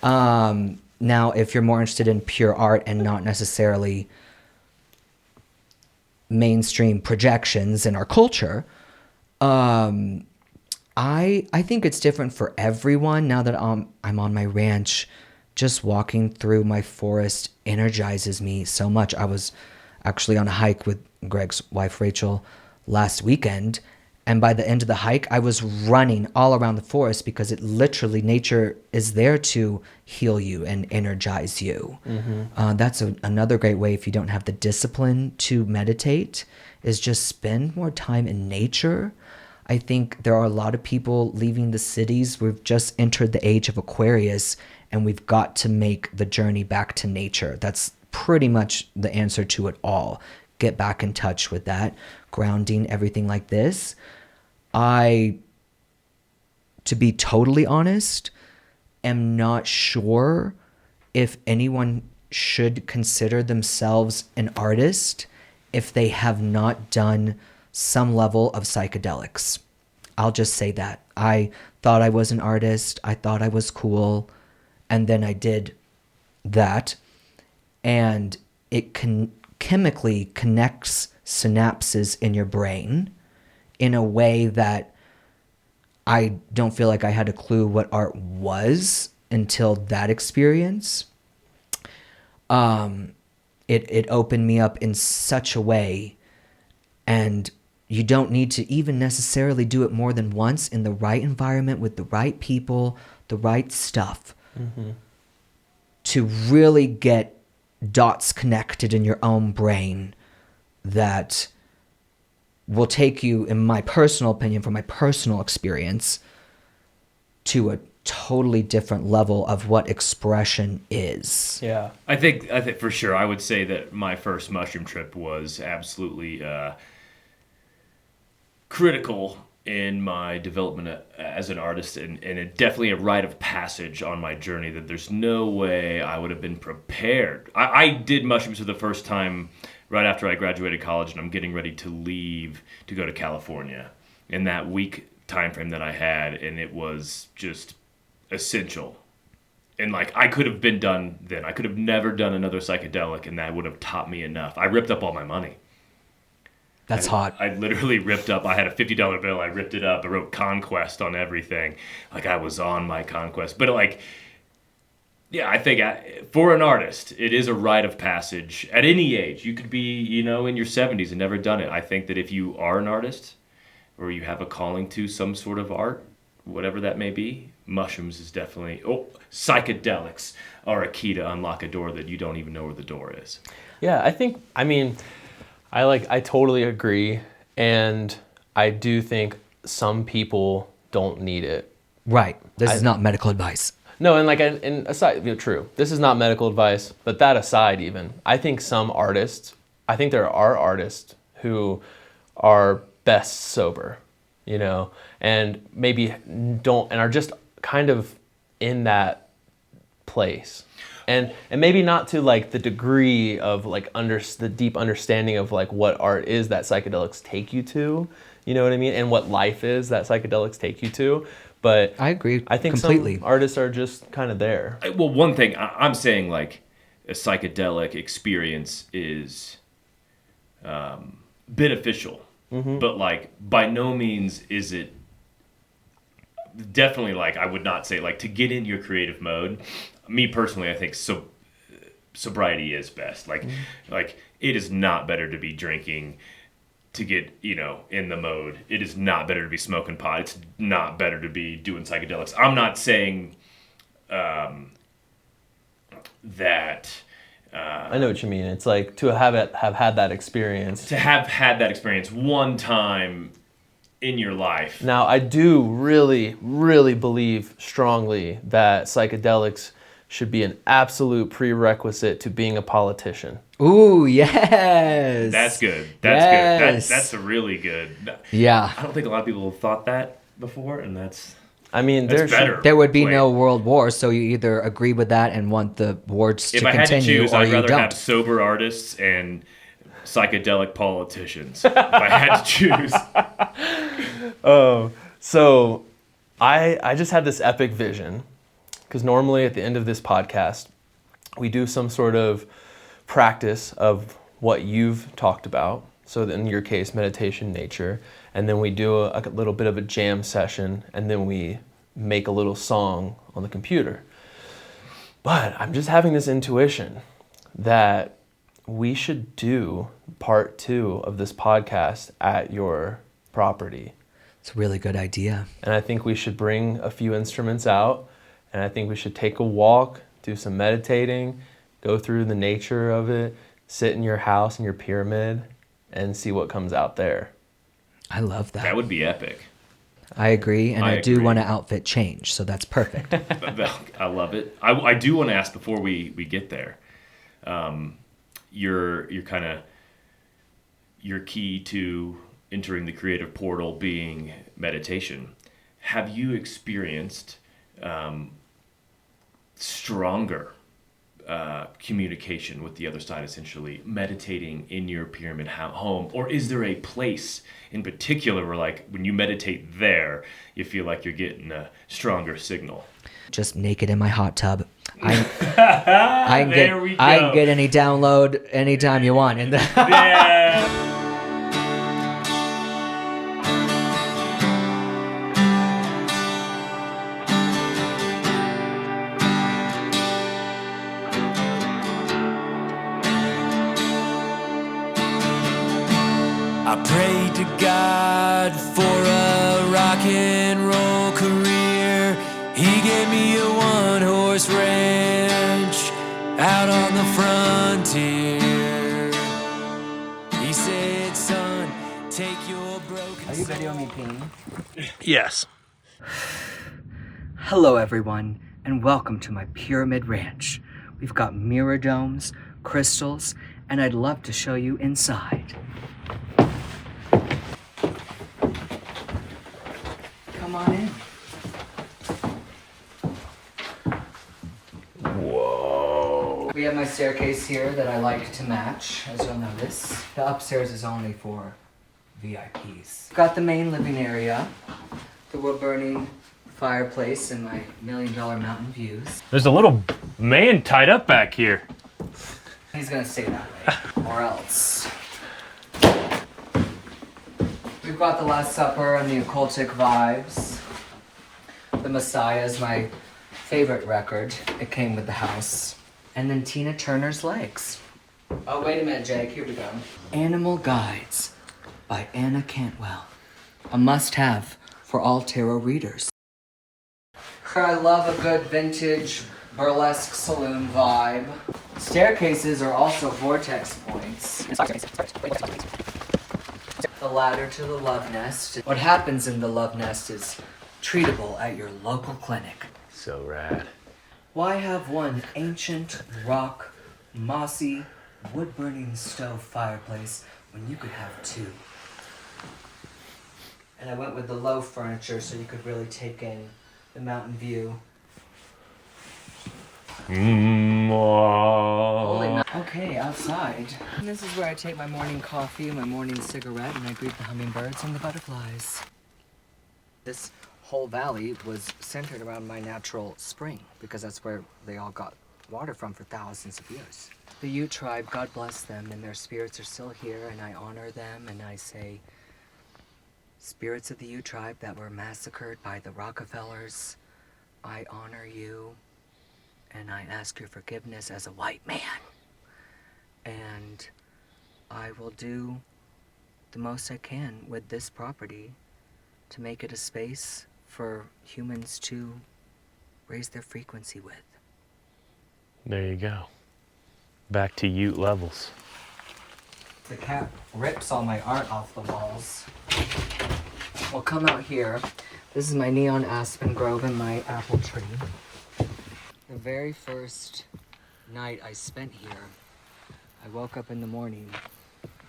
Now, if you're more interested in pure art and not necessarily mainstream projections in our culture, I think it's different for everyone. Now that I'm on my ranch, just walking through my forest energizes me so much. I was actually on a hike with Greg's wife, Rachel, last weekend. And by the end of the hike, I was running all around the forest because it literally, nature is there to heal you and energize you. That's another great way, if you don't have the discipline to meditate, is just spend more time in nature. I think there are a lot of people leaving the cities. We've just entered the age of Aquarius, and we've got to make the journey back to nature. That's pretty much the answer to it all. Get back in touch with that, grounding, everything like this. To be totally honest, am not sure if anyone should consider themselves an artist if they have not done some level of psychedelics. I'll just say that. I thought I was an artist. I thought I was cool. And then I did that. And it chemically connects synapses in your brain in a way that I don't feel like I had a clue what art was until that experience. It opened me up in such a way, and you don't need to even necessarily do it more than once in the right environment with the right people, the right stuff, to really get dots connected in your own brain that will take you, in my personal opinion, from my personal experience, to a totally different level of what expression is. Yeah. I think for sure I would say that my first mushroom trip was absolutely critical in my development as an artist, and it definitely a rite of passage on my journey that there's no way I would have been prepared. I did mushrooms for the first time right after I graduated college, and I'm getting ready to leave to go to California in that week time frame that I had, and it was just essential. And like, I could have been done then. I could have never done another psychedelic, and that would have taught me enough. I ripped up all my money. That's hot. I literally ripped up, I had a $50 bill, I ripped it up, I wrote Conquest on everything. Like, I was on my Conquest. But like, yeah, I think for an artist, it is a rite of passage at any age. You could be, in your 70s and never done it. I think that if you are an artist or you have a calling to some sort of art, whatever that may be, mushrooms is definitely, psychedelics are a key to unlock a door that you don't even know where the door is. Yeah, I totally agree. And I do think some people don't need it. Right. This is not medical advice. No, and aside, true. This is not medical advice, but that aside even, I think there are artists who are best sober, you know, and maybe don't, and are just kind of in that place. And maybe not to like the degree of like the deep understanding of like what art is that psychedelics take you to, you know what I mean? And what life is that psychedelics take you to. But I agree I think completely. some artists are just kind of there. Well, one thing I'm saying, like, a psychedelic experience is beneficial, but like by no means is it definitely, like, I would not say, like, to get in your creative mode. Me personally, I think sobriety is best. Like it is not better to be drinking to get, you know, in the mode. It is not better to be smoking pot. It's not better to be doing psychedelics. I'm not saying that. I know what you mean. It's like to have had that experience. To have had that experience one time in your life. Now, I do really, really believe strongly that psychedelics should be an absolute prerequisite to being a politician. Ooh, yes. That's good. Yes. That's a really good. Yeah. I don't think a lot of people have thought that before, and that's Better. There would be no world war, so you either agree with that and want the wars to If I had to continue, choose, or I'd you rather don't. have sober artists and psychedelic politicians. If I had to choose. So I just had this epic vision, because normally at the end of this podcast, we do some sort of practice of what you've talked about. So in your case, meditation, nature, and then we do a little bit of a jam session, and then we make a little song on the computer. But I'm just having this intuition that we should do part 2 of this podcast at your property. It's a really good idea. And I think we should bring a few instruments out, and I think we should take a walk, do some meditating, go through the nature of it, sit in your house, in your pyramid, and see what comes out there. I love that. That would be epic. I agree, and I do agree. want to outfit change, so that's perfect. I love it. I do want to ask before we get there. Your kind of your key to entering the creative portal being meditation. Have you experienced stronger communication with the other side, essentially meditating in your pyramid home? Or is there a place in particular where, like, when you meditate there, you feel like you're getting a stronger signal? Just naked in my hot tub. I can get any download anytime you want. And Yeah. I prayed to God for a rock and roll career. He gave me a one-horse ranch out on the frontier. He said, son, take your broken Are you videoing me peeing? Yes. Hello, everyone, and welcome to my Pyramid Ranch. We've got mirror domes, crystals, and I'd love to show you inside. Come on in. Whoa. We have my staircase here that I like to match, as you'll notice. The upstairs is only for VIPs. Got the main living area, the wood-burning fireplace, and my $1 million mountain views. There's a little man tied up back here. He's gonna stay that way, or else. We've got the Last Supper and the occultic vibes. The Messiah is my favorite record. It came with the house. And then Tina Turner's Legs. Oh, wait a minute, Jake. Here we go. Animal Guides by Anna Cantwell. A must-have for all tarot readers. I love a good vintage burlesque saloon vibe. Staircases are also vortex points. The ladder to the love nest. What happens in the love nest is treatable at your local clinic. So rad. Why have one ancient, rock, mossy, wood-burning stove fireplace when you could have two? And I went with the low furniture so you could really take in the mountain view. Okay, outside. And this is where I take my morning coffee, my morning cigarette, and I greet the hummingbirds and the butterflies. This whole valley was centered around my natural spring because that's where they all got water from for thousands of years. The Ute tribe, God bless them, and their spirits are still here, and I honor them, and I say, spirits of the Ute tribe that were massacred by the Rockefellers, I honor you, and I ask your forgiveness as a white man. And I will do the most I can with this property to make it a space for humans to raise their frequency with. There you go. Back to Ute levels. The cat rips all my art off the walls. Well, come out here. This is my neon aspen grove and my apple tree. The very first night I spent here, I woke up in the morning,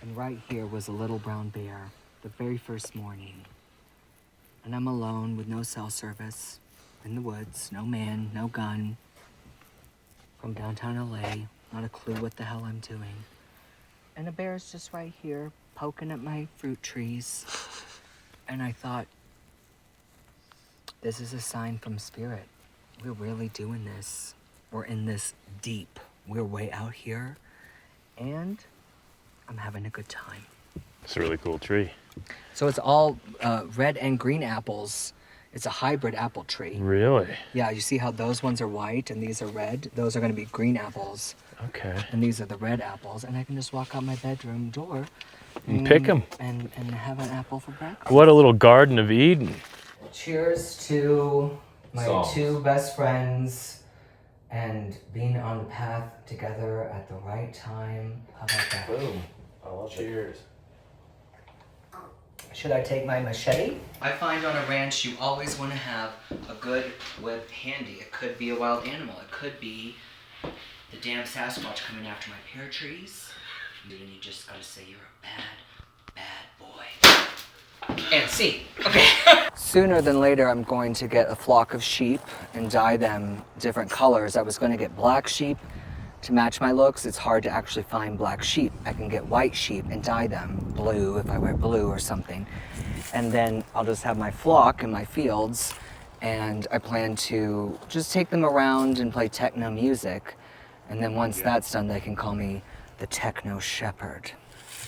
and right here was a little brown bear, the very first morning. And I'm alone with no cell service, in the woods, no man, no gun, from downtown LA, not a clue what the hell I'm doing. And a bear's just right here, poking at my fruit trees. And I thought, this is a sign from Spirit. We're really doing this. We're in this deep. We're way out here. And I'm having a good time. It's a really cool tree. So it's all red and green apples. It's a hybrid apple tree. Really? Yeah, you see how those ones are white and these are red? Those are going to be green apples. Okay. And these are the red apples. And I can just walk out my bedroom door And pick 'em. And have an apple for breakfast. What a little Garden of Eden. Cheers to my Songs. two best friends and being on the path together at the right time. How about that? Boom. I love Cheers. Should I take my machete? I find on a ranch you always want to have a good whip handy. It could be a wild animal. It could be the damn Sasquatch coming after my pear trees. And then you just gotta say you're a bad boy. And scene. Okay. Sooner than later, I'm going to get a flock of sheep and dye them different colors. I was going to get black sheep to match my looks. It's hard to actually find black sheep. I can get white sheep and dye them blue if I wear blue or something. And then I'll just have my flock in my fields, and I plan to just take them around and play techno music. And then once that's done, they can call me the Techno Shepherd.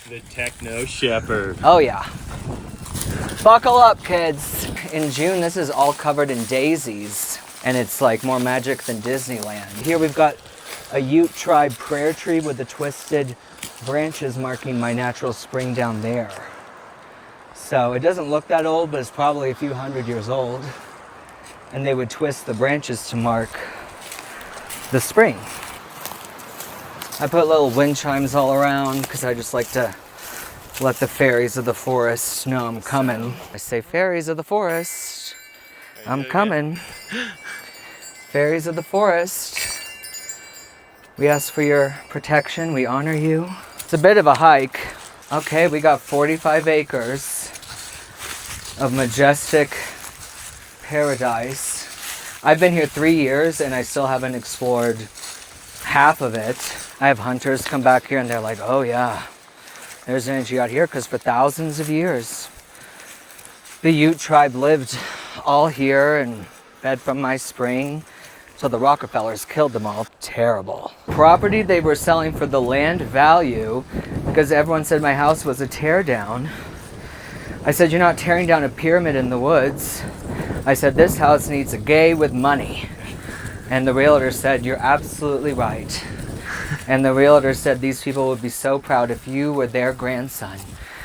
The Techno Shepherd. Oh yeah. Buckle up, kids. In June, this is all covered in daisies, and it's like more magic than Disneyland. Here we've got a Ute tribe prayer tree with the twisted branches marking my natural spring down there. So it doesn't look that old, but it's probably a few hundred years old. And they would twist the branches to mark the spring. I put little wind chimes all around because I just like to let the fairies of the forest know I'm coming. I say, fairies of the forest, I'm coming. Fairies of the forest, we ask for your protection, we honor you. It's a bit of a hike. Okay, we got 45 acres of majestic paradise. I've been here 3 years and I still haven't explored half of it. I have hunters come back here and they're like, oh yeah, there's energy out here, because for thousands of years, the Ute tribe lived all here and fed from my spring. So the Rockefellers killed them all. Terrible. Property they were selling for the land value because everyone said my house was a tear down. I said, you're not tearing down a pyramid in the woods. I said, this house needs a gay with money. And the realtor said, you're absolutely right. And the realtor said these people would be so proud if you were their grandson,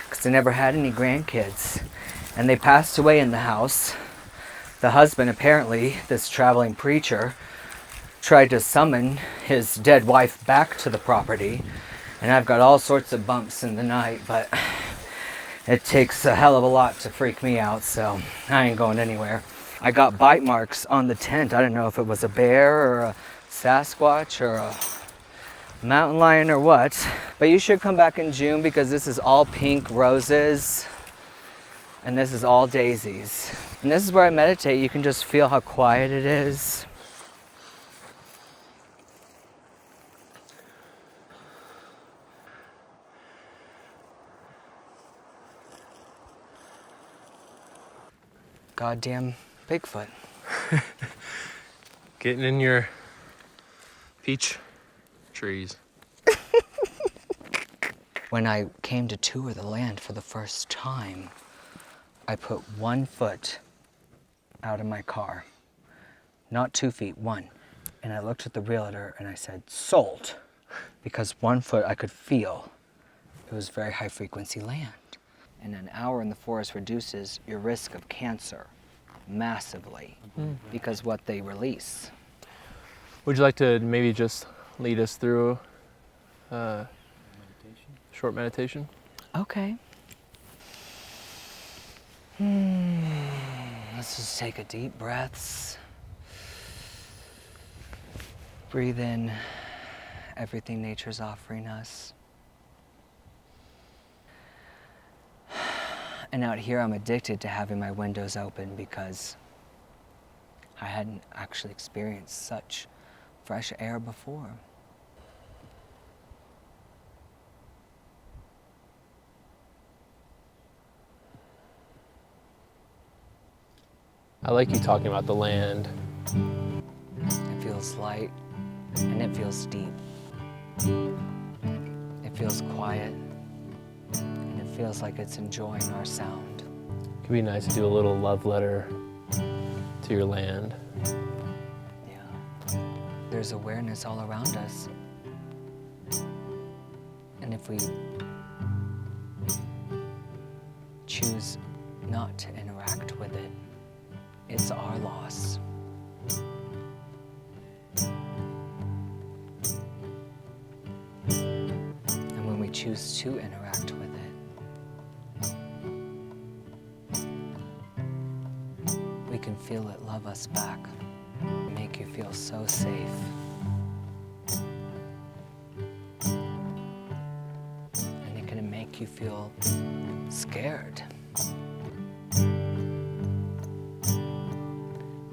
because they never had any grandkids. And they passed away in the house. The husband, apparently, this traveling preacher, tried to summon his dead wife back to the property. And I've got all sorts of bumps in the night, but it takes a hell of a lot to freak me out, so I ain't going anywhere. I got bite marks on the tent. I don't know if it was a bear or a Sasquatch or a mountain lion or what, but you should come back in June because this is all pink roses. And this is all daisies. And this is where I meditate. You can just feel how quiet it is. Goddamn Bigfoot. Getting in your peach trees. When I came to tour the land for the first time, I put 1 foot out of my car. Not 2 feet, 1. And I looked at the realtor and I said, sold. Because 1 foot I could feel it was very high frequency land. And an hour in the forest reduces your risk of cancer massively because what they release. Would you like to maybe just lead us through a short meditation? Okay. Let's just take a deep breaths. Breathe in everything nature's offering us. And out here, I'm addicted to having my windows open because I hadn't actually experienced such fresh air before. I like you talking about the land. It feels light and it feels deep. It feels quiet and it feels like it's enjoying our sound. Could be nice to do a little love letter to your land. Yeah. There's awareness all around us. And if we choose not to interact with it, it's our loss. And when we choose to interact with it, we can feel it love us back, make you feel so safe. And it can make you feel scared.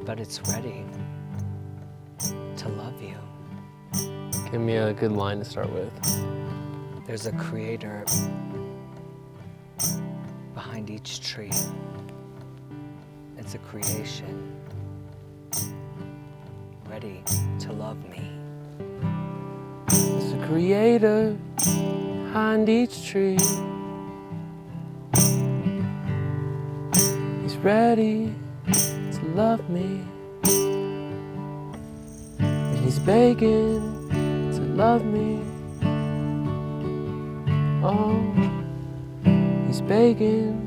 But it's ready to love you. Give me a good line to start with. There's a creator behind each tree. It's a creation ready to love me. There's a creator behind each tree. He's ready to love me. And he's begging to love me. Oh, he's begging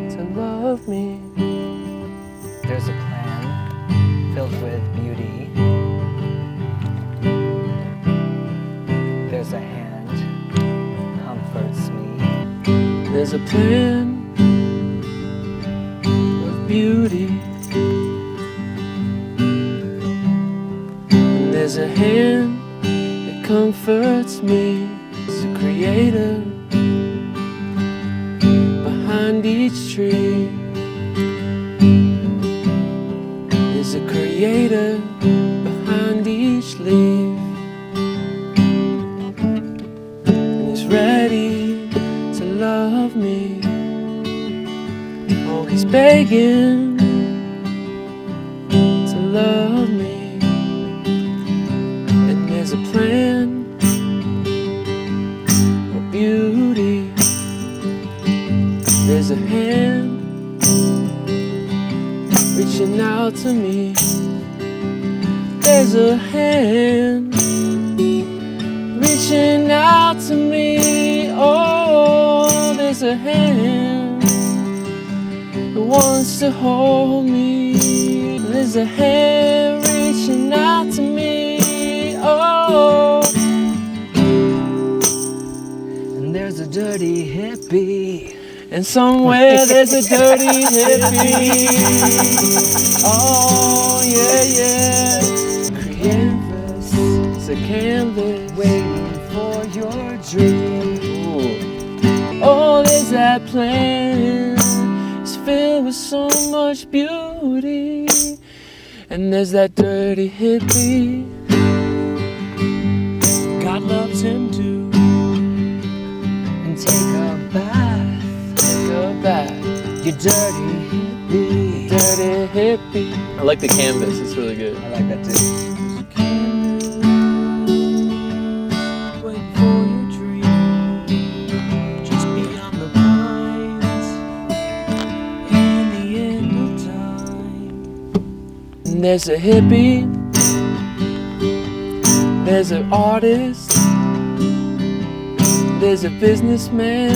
to love me. There's a plan filled with beauty. There's a hand comforts me. There's a plan of beauty. And there's a hand that comforts me. It's a creator behind each tree. There's a creator behind each leaf. And he's ready to love me. Oh, he's begging to love me. And there's a plan of beauty. There's a hand reaching out to me. There's a hand reaching out to me. Oh, there's a hand that wants to hold me. There's a hand reaching out to me. Oh, And there's a dirty hippie. and somewhere there's a dirty hippie. Oh, yeah, yeah. Canvas, it's a canvas Waiting for your dream. Ooh. Oh, there's that plan. It's so much beauty. And there's that dirty hippie. God loves him too. And take a bath, Take a bath, you dirty hippie. dirty hippie. I like the canvas, it's really good. I like that too. Wait for your dream, just beyond the pines, in the end of time. And there's a hippie, there's an artist, there's a businessman.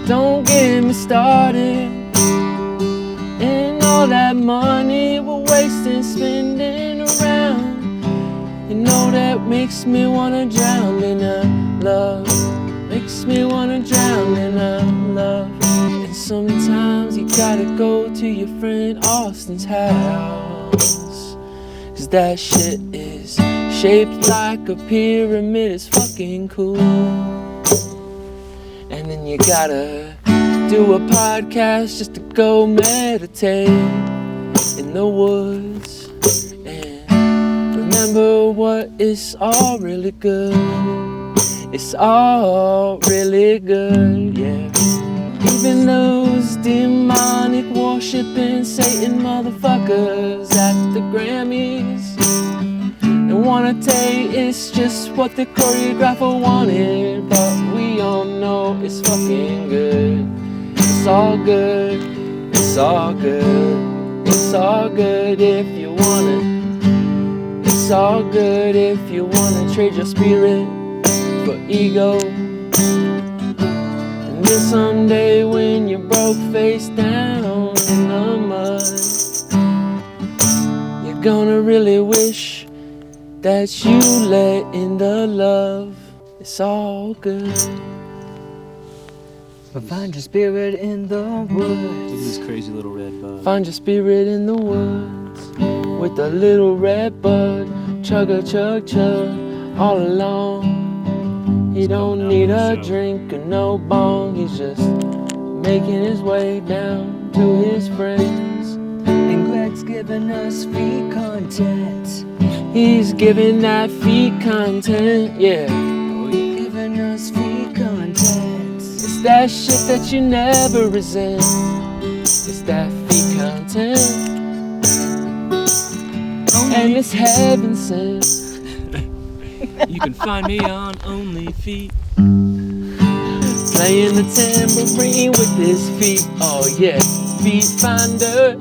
Don't get me started. And all that money we're wasting spending around. You know that makes me wanna drown in a love. Makes me wanna drown in a love. And sometimes you gotta go to your friend Austin's house. 'Cause that shit is shaped like a pyramid. It's fucking cool. And then you gotta do a podcast just to go meditate in the woods and remember what it's all really good. It's all really good, yeah. Even those demonic worshiping Satan motherfuckers at the Grammys and wanna tell you it's just what the choreographer wanted, but we all know it's fucking good. It's all good, it's all good, it's all good if you wanna. It's all good if you wanna trade your spirit for ego. And then someday when you're broke face down in the mud, you're gonna really wish that you let in the love. It's all good. But find your spirit in the Look at woods. this crazy little red bug. Find your spirit in the woods with a little red bud. Chug a chug chug all along. He don't need a drink or no bong. He's just making his way down to his friends. And Greg's giving us free content. He's giving that feed content, yeah. Giving us free content. It's that shit that you never resent. It's that feed content. And it's heaven sent. You can find me on Only Feet. Playing the tambourine with his feet. Oh yeah, feet finder.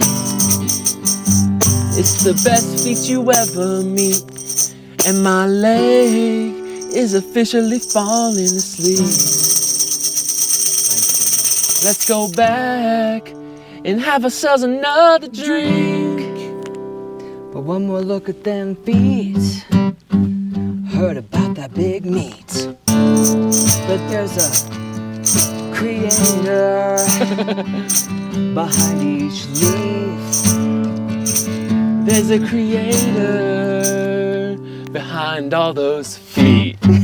It's the best feet you ever meet. And my leg is officially falling asleep. Let's go back and have ourselves another drink. But one more look at them feet. Heard about that big meat. But there's a creator behind each leaf. There's a creator behind all those feet. There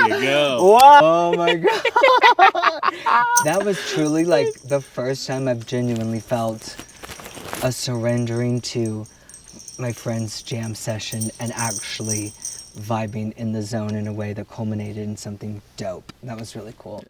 you go. Oh my god. That was truly like the first time I've genuinely felt a surrendering to my friend's jam session and actually vibing in the zone in a way that culminated in something dope. That was really cool.